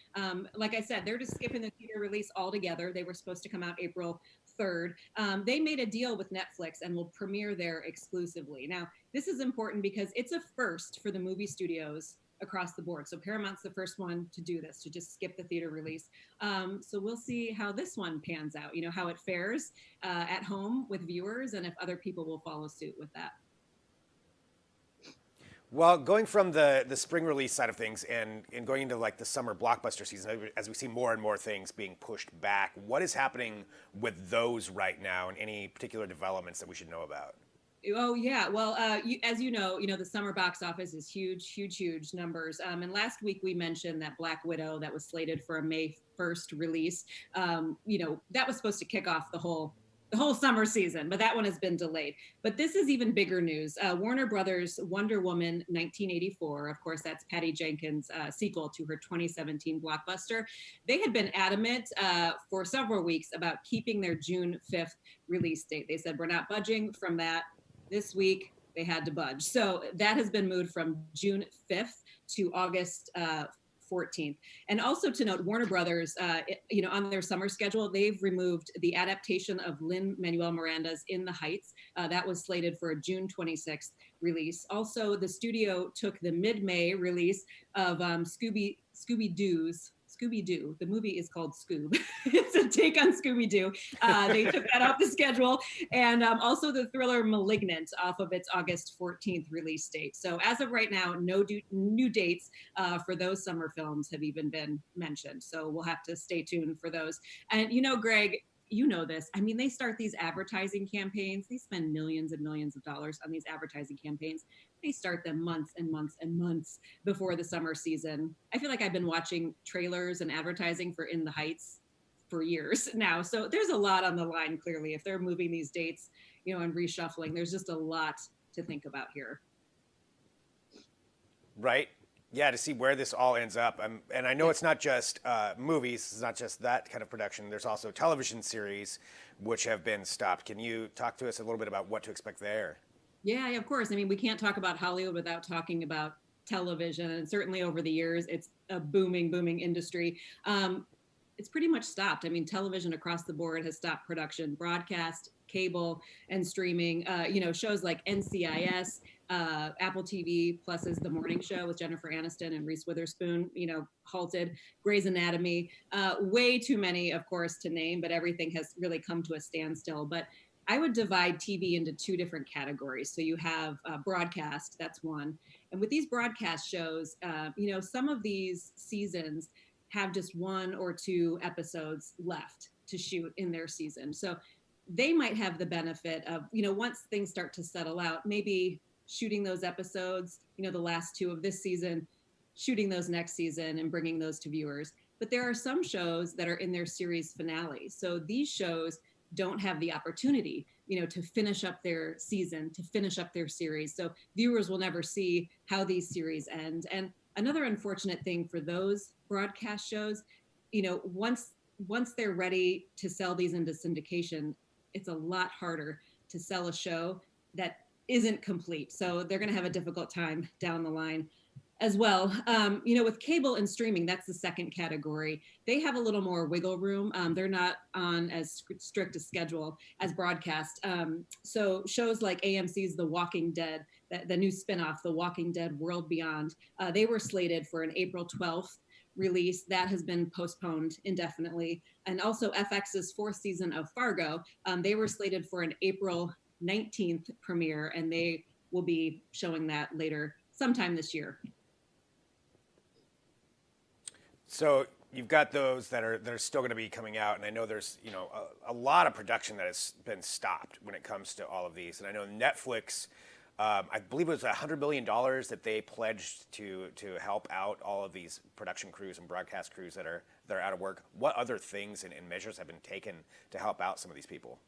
Like I said, they're just skipping the theater release altogether. They were supposed to come out April 3rd. They made a deal with Netflix and will premiere there exclusively. Now, this is important because it's a first for the movie studios across the board. So Paramount's the first one to do this, to just skip the theater release. So we'll see how this one pans out, how it fares at home with viewers and if other people will follow suit with that. Well, going from the spring release side of things and going into like the summer blockbuster season, as we see more and more things being pushed back, what is happening with those right now and any particular developments that we should know about? Oh, yeah. Well, as you know, the summer box office is huge numbers. And last week we mentioned that Black Widow that was slated for a May 1st release, that was supposed to kick off the whole summer season, but that one has been delayed. But this is even bigger news. Warner Brothers' Wonder Woman 1984, of course, that's Patty Jenkins' sequel to her 2017 blockbuster. They had been adamant for several weeks about keeping their June 5th release date. They said, we're not budging from that. This week, they had to budge. So that has been moved from June 5th to August 14th. And also to note, Warner Brothers, on their summer schedule, they've removed the adaptation of Lin-Manuel Miranda's In the Heights. That was slated for a June 26th release. Also, the studio took the mid-May release of Scooby-Doo. The movie is called Scoob. It's a take on Scooby-Doo. They took that off the schedule. And also the thriller Malignant off of its August 14th release date. So as of right now, no new dates for those summer films have even been mentioned. So we'll have to stay tuned for those. And Greg, you know this. I mean, they start these advertising campaigns. They spend millions and millions of dollars on these advertising campaigns. They start them months and months and months before the summer season. I feel like I've been watching trailers and advertising for In the Heights for years now. So there's a lot on the line, clearly. If they're moving these dates, and reshuffling, there's just a lot to think about here. Right? Yeah, to see where this all ends up. And I know it's not just movies, it's not just that kind of production. There's also television series which have been stopped. Can you talk to us a little bit about what to expect there? Yeah, of course. I mean, we can't talk about Hollywood without talking about television. And certainly over the years, it's a booming, booming industry. It's pretty much stopped. I mean, television across the board has stopped production, broadcast, cable, and streaming. Shows like NCIS, Apple TV Plus's The Morning Show with Jennifer Aniston and Reese Witherspoon, halted. Grey's Anatomy, way too many, of course, to name, but everything has really come to a standstill. But I would divide TV into two different categories. So you have broadcast, that's one. And with these broadcast shows, some of these seasons have just one or two episodes left to shoot in their season. So they might have the benefit of, once things start to settle out, maybe shooting those episodes, the last two of this season, shooting those next season and bringing those to viewers. But there are some shows that are in their series finale. So these shows don't have the opportunity, to finish up their season, to finish up their series. So viewers will never see how these series end. And another unfortunate thing for those broadcast shows, once they're ready to sell these into syndication, it's a lot harder to sell a show that isn't complete. So they're going to have a difficult time down the line as well. With cable and streaming, that's the second category. They have a little more wiggle room. They're not on as strict a schedule as broadcast. So shows like AMC's The Walking Dead, the new spinoff, The Walking Dead World Beyond, they were slated for an April 12th release. That has been postponed indefinitely. And also FX's fourth season of Fargo, they were slated for an April 19th premiere, and they will be showing that later sometime this year. So you've got those that are still going to be coming out, and I know there's a lot of production that has been stopped when it comes to all of these. And I know Netflix, I believe it was $100 million that they pledged to help out all of these production crews and broadcast crews that are out of work. What other things and measures have been taken to help out some of these people?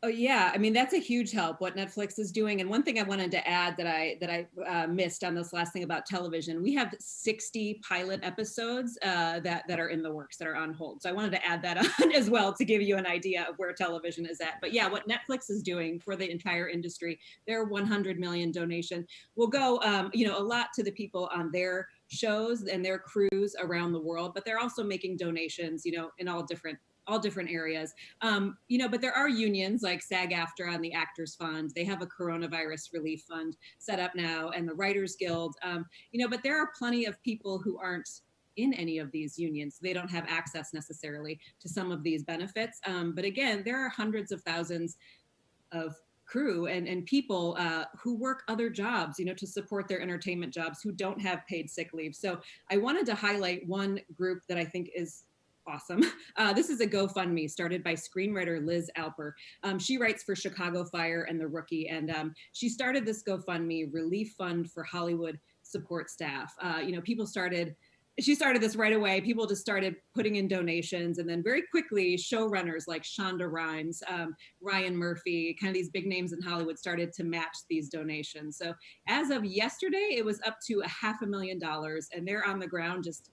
Oh yeah, I mean that's a huge help what Netflix is doing. And one thing I wanted to add that I missed on this last thing about television, we have 60 pilot episodes that are in the works, that are on hold. So I wanted to add that on as well to give you an idea of where television is at. But yeah, what Netflix is doing for the entire industry, their 100 million donation will go, a lot to the people on their shows and their crews around the world. But they're also making donations, in all different areas. But there are unions like SAG-AFTRA and the Actors Fund. They have a coronavirus relief fund set up now, and the Writers Guild. But there are plenty of people who aren't in any of these unions. They don't have access necessarily to some of these benefits. But again, there are hundreds of thousands of crew and people who work other jobs, to support their entertainment jobs, who don't have paid sick leave. So I wanted to highlight one group that I think is awesome. This is a GoFundMe started by screenwriter Liz Alper. She writes for Chicago Fire and The Rookie, and she started this GoFundMe relief fund for Hollywood support staff. She started this right away. People just started putting in donations, and then very quickly, showrunners like Shonda Rhimes, Ryan Murphy, kind of these big names in Hollywood started to match these donations. So as of yesterday, it was up to $500,000, and they're on the ground just,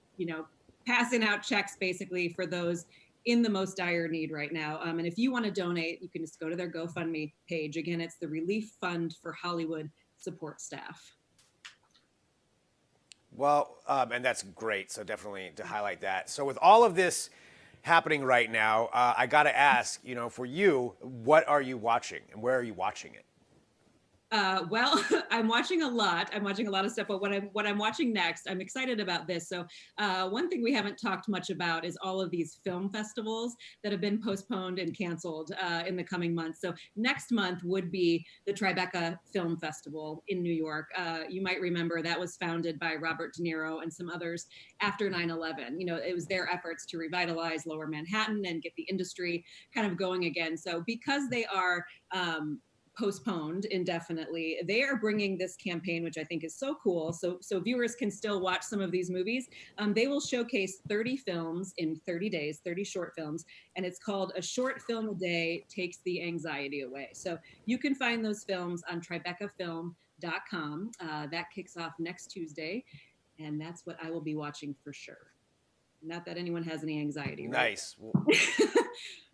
passing out checks basically for those in the most dire need right now. And if you want to donate, you can just go to their GoFundMe page. Again, it's the Relief Fund for Hollywood Support Staff. Well, and that's great. So definitely to highlight that. So with all of this happening right now, I got to ask, for you, what are you watching and where are you watching it? Well, I'm watching a lot. I'm watching a lot of stuff, but what I'm watching next, I'm excited about this. So one thing we haven't talked much about is all of these film festivals that have been postponed and canceled in the coming months. So next month would be the Tribeca Film Festival in New York. You might remember that was founded by Robert De Niro and some others after 9/11. You know, it was their efforts to revitalize Lower Manhattan and get the industry kind of going again. So because they are postponed indefinitely, they are bringing this campaign, which I think is so cool. So viewers can still watch some of these movies. They will showcase 30 films in 30 days, 30 short films, and it's called A Short Film a Day Takes the Anxiety Away. So you can find those films on tribecafilm.com. That kicks off next Tuesday, and that's what I will be watching for sure. Not that anyone has any anxiety. Right? Nice.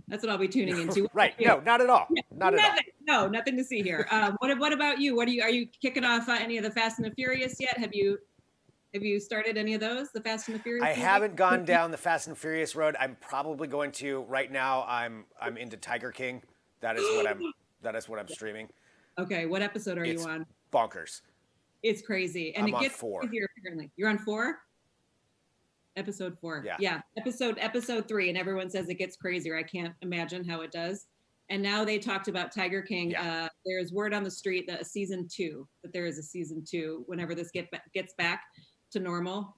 That's what I'll be tuning into. Right. No, not at all. Not at all. No, nothing to see here. What about you? Are you kicking off any of the Fast and the Furious yet? Have you started any of those? The Fast and the Furious? I haven't gone down the Fast and Furious road. I'm probably going to. Right now, I'm into Tiger King. That is what I'm streaming. Okay, what episode are you on? Bonkers. It's crazy, and I'm it gets on 4. crazier apparently. You're on 4. Episode 4. Yeah. Episode 3, and everyone says it gets crazier. I can't imagine how it does. And now they talked about Tiger King. Yeah. There's word on the street that there is a season 2. Whenever this gets back to normal,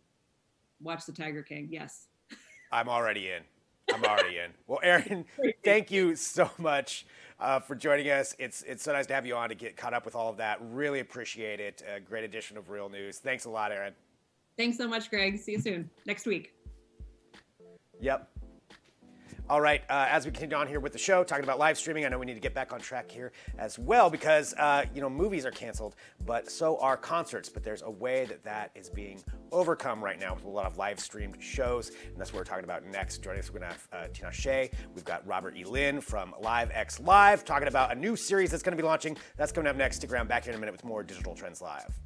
watch the Tiger King. Yes. I'm already in. Well, Aaron, thank you so much for joining us. It's so nice to have you on to get caught up with all of that. Really appreciate it. A great edition of Real News. Thanks a lot, Aaron. Thanks so much, Greg. See you soon. Next week. Yep. All right. As we continue on here with the show, talking about live streaming, I know we need to get back on track here as well because, movies are canceled, but so are concerts. But there's a way that is being overcome right now with a lot of live streamed shows. And that's what we're talking about next. Joining us, we're going to have Tina Shea. We've got Robert E. Lynn from Live X Live talking about a new series that's going to be launching. That's coming up next. Stick around, back here in a minute with more Digital Trends Live.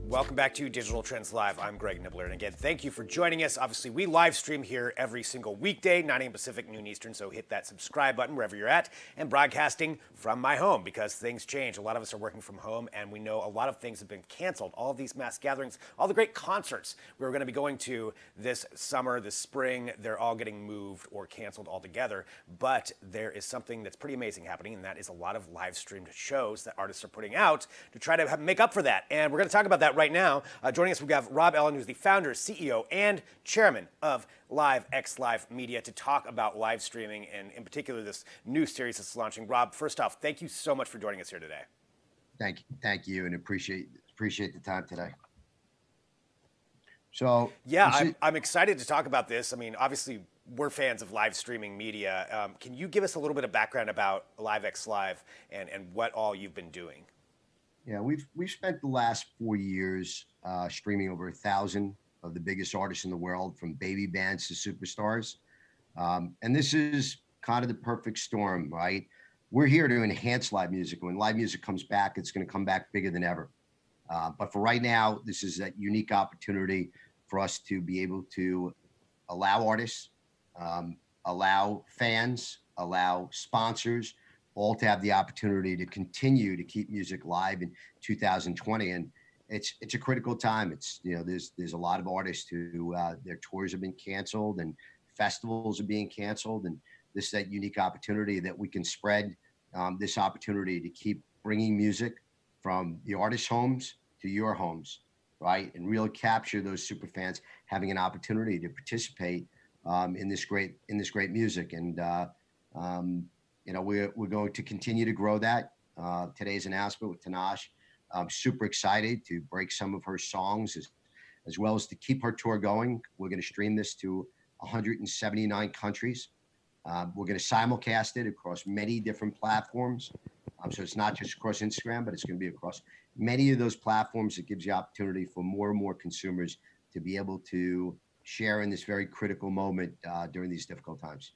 Welcome back to Digital Trends Live. I'm Greg Nibbler, and again, thank you for joining us. Obviously, we live stream here every single weekday, 9 a.m. Pacific, noon Eastern, so hit that subscribe button wherever you're at, and broadcasting from my home because things change. A lot of us are working from home, and we know a lot of things have been canceled. All of these mass gatherings, all the great concerts we were going to be going to this summer, this spring, they're all getting moved or canceled altogether. But there is something that's pretty amazing happening, and that is a lot of live streamed shows that artists are putting out to try to make up for that. And we're going to talk about that right now. Joining us, we have Rob Ellen, who's the founder, CEO, and chairman of Live X Live Media, to talk about live streaming and, in particular, this new series that's launching. Rob, first off, thank you so much for joining us here today. Thank you, and appreciate the time today. So yeah, I'm excited to talk about this. I mean, obviously, we're fans of live streaming media. Can you give us a little bit of background about Live X Live and what all you've been doing? Yeah, we've spent the last 4 years streaming over 1,000 of the biggest artists in the world, from baby bands to superstars. And this is kind of the perfect storm, right? We're here to enhance live music. When live music comes back, it's going to come back bigger than ever. But for right now, this is that unique opportunity for us to be able to allow artists, allow fans, allow sponsors, all to have the opportunity to continue to keep music live in 2020. And it's a critical time. It's, you know, there's a lot of artists who their tours have been canceled and festivals are being canceled. And this is that unique opportunity that we can spread this opportunity to keep bringing music from the artists' homes to your homes, right? And really capture those super fans having an opportunity to participate in this great music. And you know, we're going to continue to grow that. Today's announcement with Tinashe, I'm super excited to break some of her songs as well as to keep her tour going. We're going to stream this to 179 countries. We're going to simulcast it across many different platforms. So it's not just across Instagram, but it's going to be across many of those platforms. It gives you opportunity for more and more consumers to be able to share in this very critical moment during these difficult times.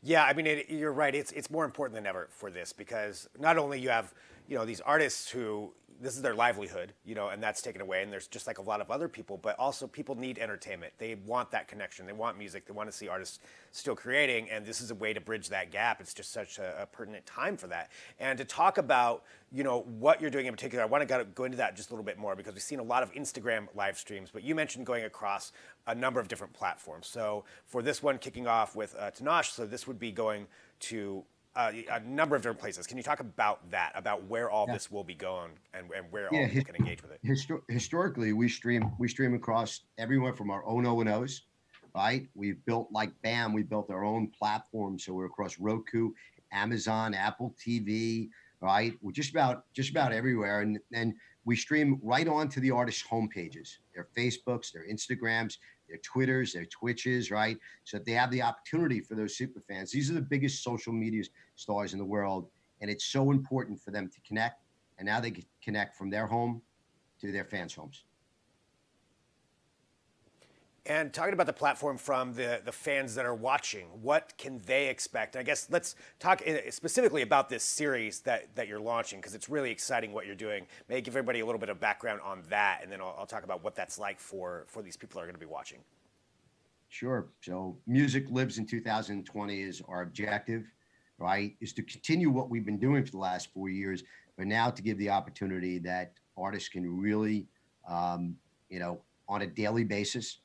Yeah, I mean, you're right. It's more important than ever for this because not only you have, you know, these artists who this is their livelihood, you know, and that's taken away. And there's just like a lot of other people, but also people need entertainment. They want that connection. They want music. They want to see artists still creating. And this is a way to bridge that gap. It's just such a pertinent time for that. And to talk about, you know, what you're doing in particular, I want to go into that just a little bit more because we've seen a lot of Instagram live streams, but you mentioned going across a number of different platforms. So for this one, kicking off with Tinashe, so this would be going to a number of different places. Can you talk about that, about where all this will be going and where all people can engage with it? Historically, we stream across everywhere from our own O&Os, right? We've built, like BAM, we built our own platform. So we're across Roku, Amazon, Apple TV, right? We're just about everywhere. And then we stream right onto the artists' homepages, their Facebooks, their Instagrams, their Twitters, their Twitches, right? So that they have the opportunity for those super fans. These are the biggest social media stars in the world. And it's so important for them to connect. And now they can connect from their home to their fans' homes. And talking about the platform from the fans that are watching, what can they expect? I guess let's talk specifically about this series that you're launching because it's really exciting what you're doing. Maybe give everybody a little bit of background on that, and then I'll talk about what that's like for these people that are going to be watching. Sure. So Music Lives in 2020 is our objective, right? Is to continue what we've been doing for the last 4 years, but now to give the opportunity that artists can really, you know, on a daily basis,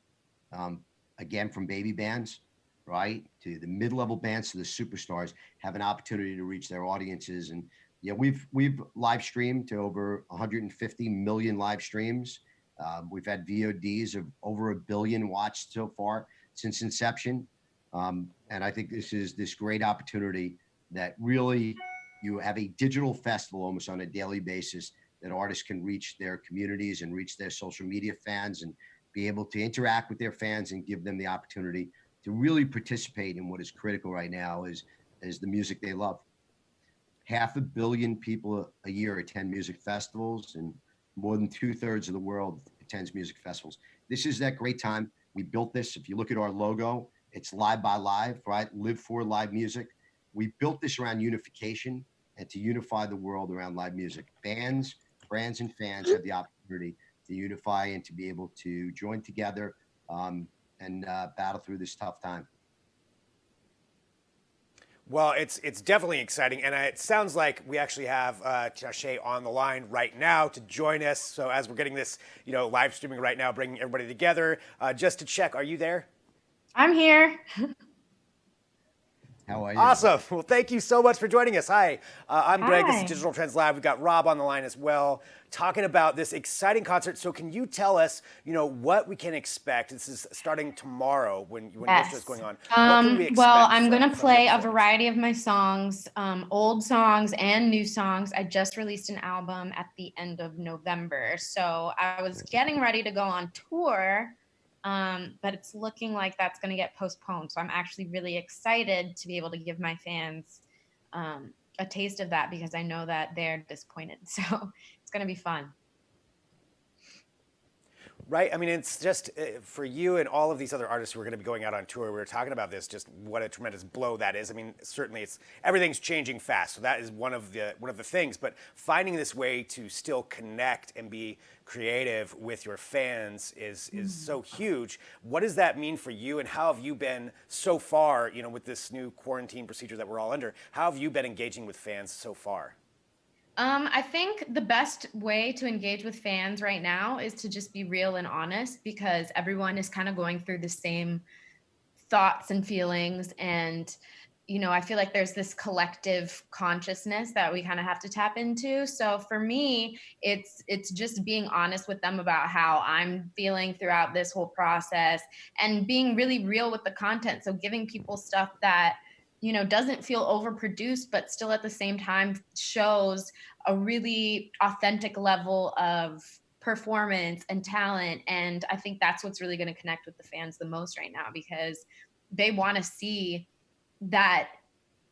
again, from baby bands, right, to the mid-level bands to the superstars, have an opportunity to reach their audiences. And yeah, we've live streamed to over 150 million live streams. We've had VODs of over 1 billion watched so far since inception. And I think this is this great opportunity that really You have a digital festival almost on a daily basis that artists can reach their communities and reach their social media fans and be able to interact with their fans and give them the opportunity to really participate in what is critical right now is the music they love. 500 million people a year attend music festivals, and more than 2/3 of the world attends music festivals. This is that great time. We built this. If you look at our logo, it's Live by Live, right? Live for live music. We built this around unification and to unify the world around live music. Bands, brands, and fans have the opportunity to unify and to be able to join together and battle through this tough time. Well, it's definitely exciting, and it sounds like we actually have Shay on the line right now to join us. So as we're getting this, live streaming right now, bringing everybody together, just to check, are you there? I'm here. How are you? Awesome. Well, thank you so much for joining us. Hi, I'm Greg. This is Hi. Digital Trends Live. We've got Rob on the line as well, talking about this exciting concert. So can you tell us, what we can expect? This is starting tomorrow when your show's going on. What can we expect? Well, I'm going to from play your a performance? variety of my songs, old songs and new songs. I just released an album at the end of November. So I was getting ready to go on tour, but it's looking like that's going to get postponed. So I'm actually really excited to be able to give my fans a taste of that because I know that they're disappointed. So it's going to be fun. Right. I mean, it's just for you and all of these other artists who are going to be going out on tour. We were talking about this, just what a tremendous blow that is. I mean, certainly everything's changing fast. So that is one of the things. But finding this way to still connect and be creative with your fans is so huge. What does that mean for you, and how have you been so far? With this new quarantine procedure that we're all under, how have you been engaging with fans so far? I think the best way to engage with fans right now is to just be real and honest because everyone is kind of going through the same thoughts and feelings. And, I feel like there's this collective consciousness that we kind of have to tap into. So for me, it's just being honest with them about how I'm feeling throughout this whole process and being really real with the content. So giving people stuff that doesn't feel overproduced, but still at the same time shows a really authentic level of performance and talent. And I think that's what's really going to connect with the fans the most right now because they want to see that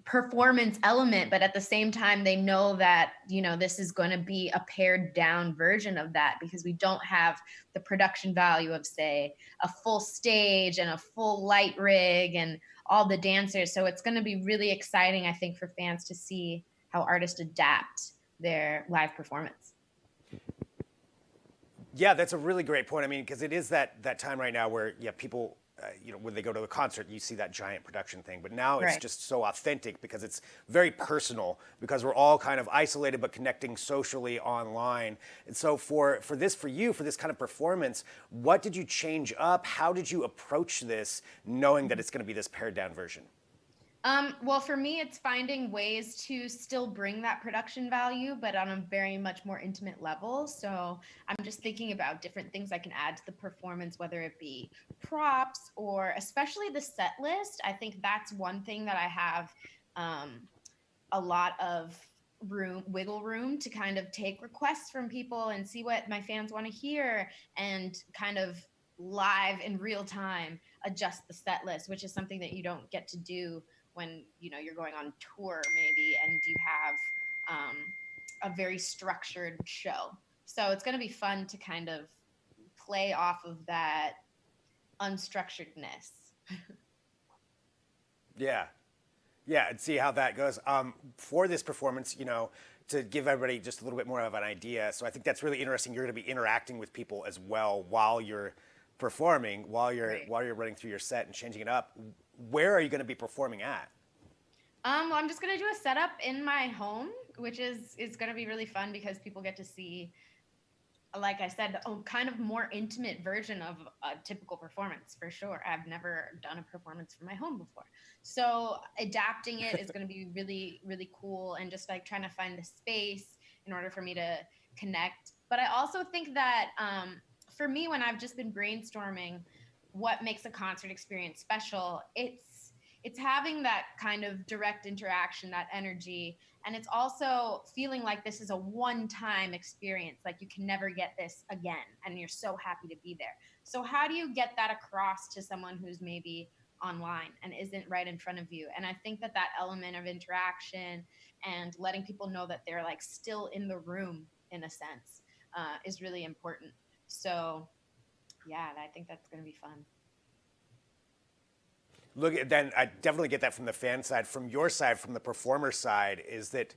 performance element, but at the same time, they know that, this is going to be a pared down version of that because we don't have the production value of, say, a full stage and a full light rig and all the dancers. So it's going to be really exciting, I think, for fans to see how artists adapt their live performance. Yeah, that's a really great point. I mean, because it is that time right now where, people, when they go to a concert, you see that giant production thing. But now it's Right. just so authentic because it's very personal because we're all kind of isolated but connecting socially online. And so for this kind of performance, what did you change up? How did you approach this knowing that it's going to be this pared down version? Well, for me, it's finding ways to still bring that production value, but on a very much more intimate level. So I'm just thinking about different things I can add to the performance, whether it be props or especially the set list. I think that's one thing that I have a lot of wiggle room to kind of take requests from people and see what my fans want to hear and kind of live in real time adjust the set list, which is something that you don't get to do when you're going on tour maybe and you have a very structured show. So it's going to be fun to kind of play off of that unstructuredness. Yeah, and see how that goes. For this performance, to give everybody just a little bit more of an idea. So I think that's really interesting. You're going to be interacting with people as well while you're performing, while you're running through your set and changing it up. Where are you going to be performing at? Well, I'm just going to do a setup in my home, which is going to be really fun because people get to see, like I said, a kind of more intimate version of a typical performance for sure. I've never done a performance from my home before. So adapting it is going to be really, really cool and just like trying to find the space in order for me to connect. But I also think that for me, when I've just been brainstorming what makes a concert experience special, it's having that kind of direct interaction, that energy. And it's also feeling like this is a one-time experience, like you can never get this again, and you're so happy to be there. So how do you get that across to someone who's maybe online and isn't right in front of you? And I think that that element of interaction and letting people know that they're like still in the room in a sense is really important. So yeah, I think that's going to be fun. Look, then I definitely get that from the fan side. From your side, from the performer side, is it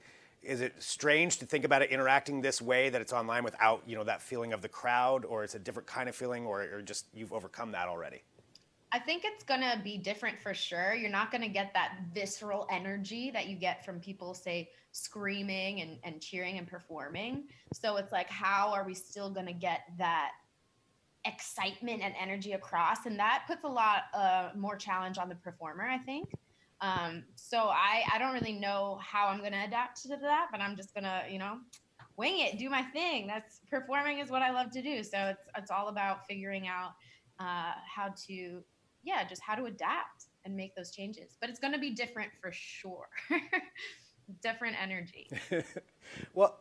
strange to think about it interacting this way, that it's online without, you know, that feeling of the crowd, or it's a different kind of feeling, or just you've overcome that already? I think it's going to be different for sure. You're not going to get that visceral energy that you get from people, say, screaming and cheering and performing. So it's like, how are we still going to get that excitement and energy across? And that puts a lot more challenge on the performer, I think. So I don't really know how I'm going to adapt to that, but I'm just going to, you know, wing it, do my thing. That's performing is what I love to do. So it's all about figuring out how to, just how to adapt and make those changes. But it's going to be different for sure. Different energy. Well,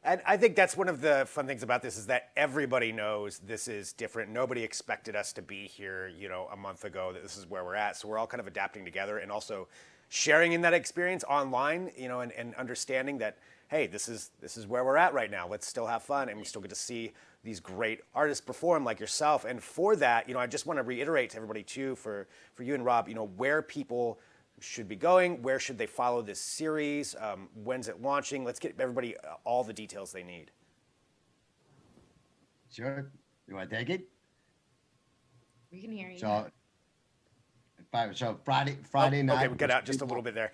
and I think that's one of the fun things about this, is that everybody knows this is different. Nobody expected us to be here, you know, a month ago, that this is where we're at. So we're all kind of adapting together and also sharing in that experience online, you know, and understanding that, hey, this is where we're at right now. Let's still have fun, and we still get to see these great artists perform like yourself. And for that, you know, I just want to reiterate to everybody too, for you and Rob, you know, where people should be going, where should they follow this series, when's it launching? Let's get everybody all the details they need. Sure. You want to take it? We can hear you. So Friday night. Okay, we got out just a little bit there.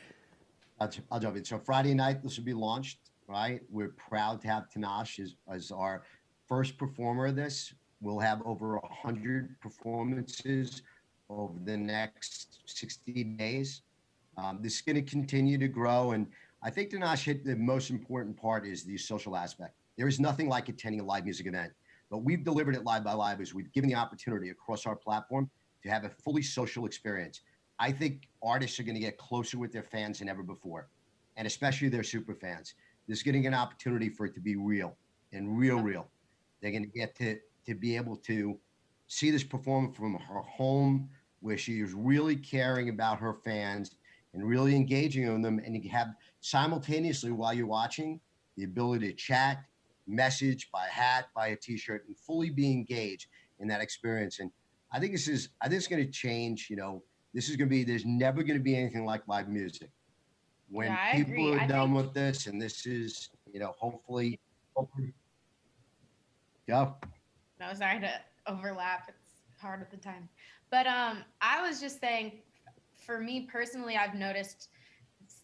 I'll jump in. So Friday night, this will be launched, right? We're proud to have Tanash as our first performer of this. We'll have over 100 performances over the next 60 days. This is going to continue to grow. And I think Tanash hit the most important part, is the social aspect. There is nothing like attending a live music event, but we've delivered it Live by Live as we've given the opportunity across our platform to have a fully social experience. I think artists are going to get closer with their fans than ever before, and especially their super fans. This is getting an opportunity for it to be real and real. They're going to get to be able to see this performer from her home, where she is really caring about her fans and really engaging on them, and you have simultaneously, while you're watching, the ability to chat, message, buy a hat, buy a t-shirt, and fully be engaged in that experience. And I think this is going to change. You know, this is going to be, there's never going to be anything like live music. When people are done with this, and this is, you know, hopefully go. No, sorry to overlap. It's hard at the time. But I was just saying, for me personally, I've noticed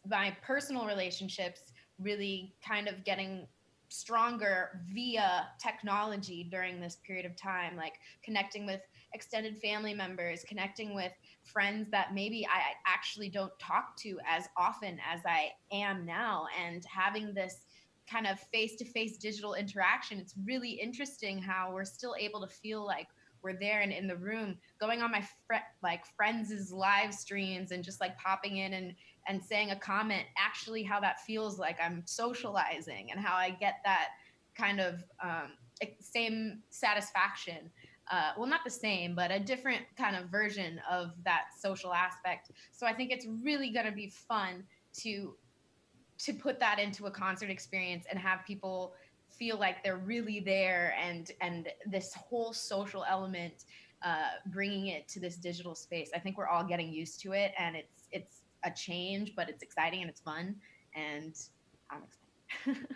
my personal relationships really kind of getting stronger via technology during this period of time, like connecting with extended family members, connecting with friends that maybe I actually don't talk to as often as I am now, and having this kind of face-to-face digital interaction. It's really interesting how we're still able to feel like we're there and in the room, going on my friends' live streams and just like popping in and saying a comment, actually how that feels like I'm socializing, and how I get that kind of same satisfaction. Well, not the same, but a different kind of version of that social aspect. So I think it's really going to be fun to put that into a concert experience and have people feel like they're really there, and this whole social element, bringing it to this digital space. I think we're all getting used to it, and it's a change, but it's exciting and it's fun, and I'm excited.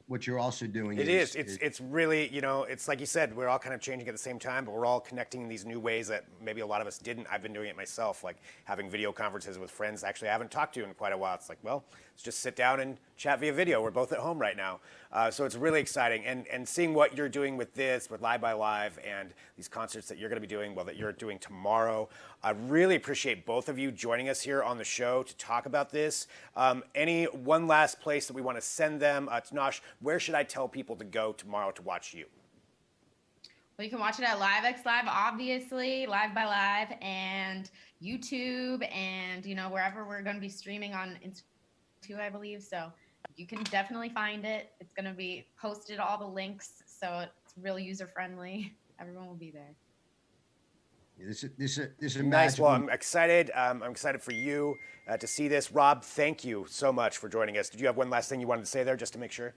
What you're also doing it's really, you know, it's like you said, we're all kind of changing at the same time, but we're all connecting in these new ways that maybe a lot of us didn't. I've been doing it myself, like having video conferences with friends actually I haven't talked to in quite a while. It's like, well, let's just sit down and chat via video. We're both at home right now. So it's really exciting. And seeing what you're doing with this, with Live by Live, and these concerts that you're going to be doing, well, that you're doing tomorrow. I really appreciate both of you joining us here on the show to talk about this. Any one last place that we want to send them? Tanash, where should I tell people to go tomorrow to watch you? Well, you can watch it at LiveX Live, obviously, Live by Live, and YouTube and, wherever we're going to be streaming on Instagram too, I believe. So you can definitely find it. It's going to be posted, all the links. So it's really user friendly. Everyone will be there. This is Nice. magical. Well, I'm excited. I'm excited for you to see this. Rob, thank you so much for joining us. Did you have one last thing you wanted to say there, just to make sure?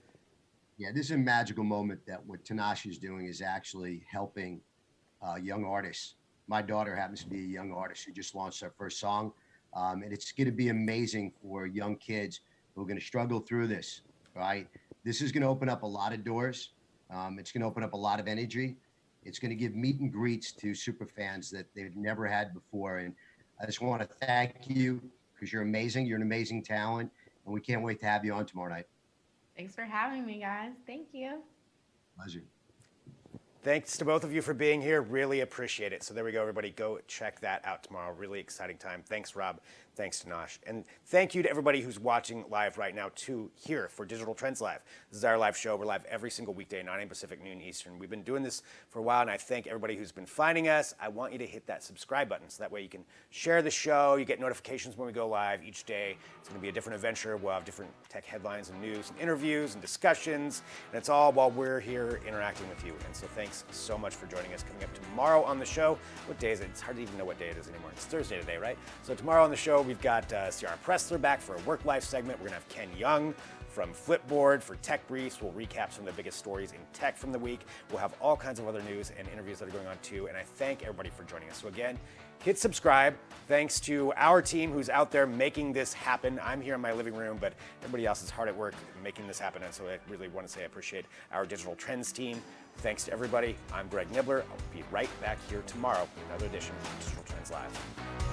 Yeah, this is a magical moment that what Tinashe is doing is actually helping young artists. My daughter happens to be a young artist who just launched her first song. And it's going to be amazing for young kids who are going to struggle through this, right? This is going to open up a lot of doors. It's going to open up a lot of energy. It's going to give meet and greets to super fans that they've never had before. And I just want to thank you because you're amazing. You're an amazing talent. And we can't wait to have you on tomorrow night. Thanks for having me, guys. Thank you. Pleasure. Thanks to both of you for being here. Really appreciate it. So there we go, everybody. Go check that out tomorrow. Really exciting time. Thanks, Rob. Thanks, Tinashe. And thank you to everybody who's watching live right now, too, here for Digital Trends Live. This is our live show. We're live every single weekday, 9 a.m. Pacific, noon Eastern. We've been doing this for a while, and I thank everybody who's been finding us. I want you to hit that subscribe button so that way you can share the show. You get notifications when we go live each day. It's going to be a different adventure. We'll have different tech headlines and news and interviews and discussions, and it's all while we're here interacting with you. And so thanks so much for joining us. Coming up tomorrow on the show, what day is it? It's hard to even know what day it is anymore. It's Thursday today, right? So tomorrow on the show, we've got Ciara Pressler back for a work life segment. We're going to have Ken Young from Flipboard for Tech Briefs. We'll recap some of the biggest stories in tech from the week. We'll have all kinds of other news and interviews that are going on too. And I thank everybody for joining us. So again, hit subscribe. Thanks to our team who's out there making this happen. I'm here in my living room, but everybody else is hard at work making this happen. And so I really want to say I appreciate our Digital Trends team. Thanks to everybody. I'm Greg Nibbler. I'll be right back here tomorrow with another edition of Digital Trends Live.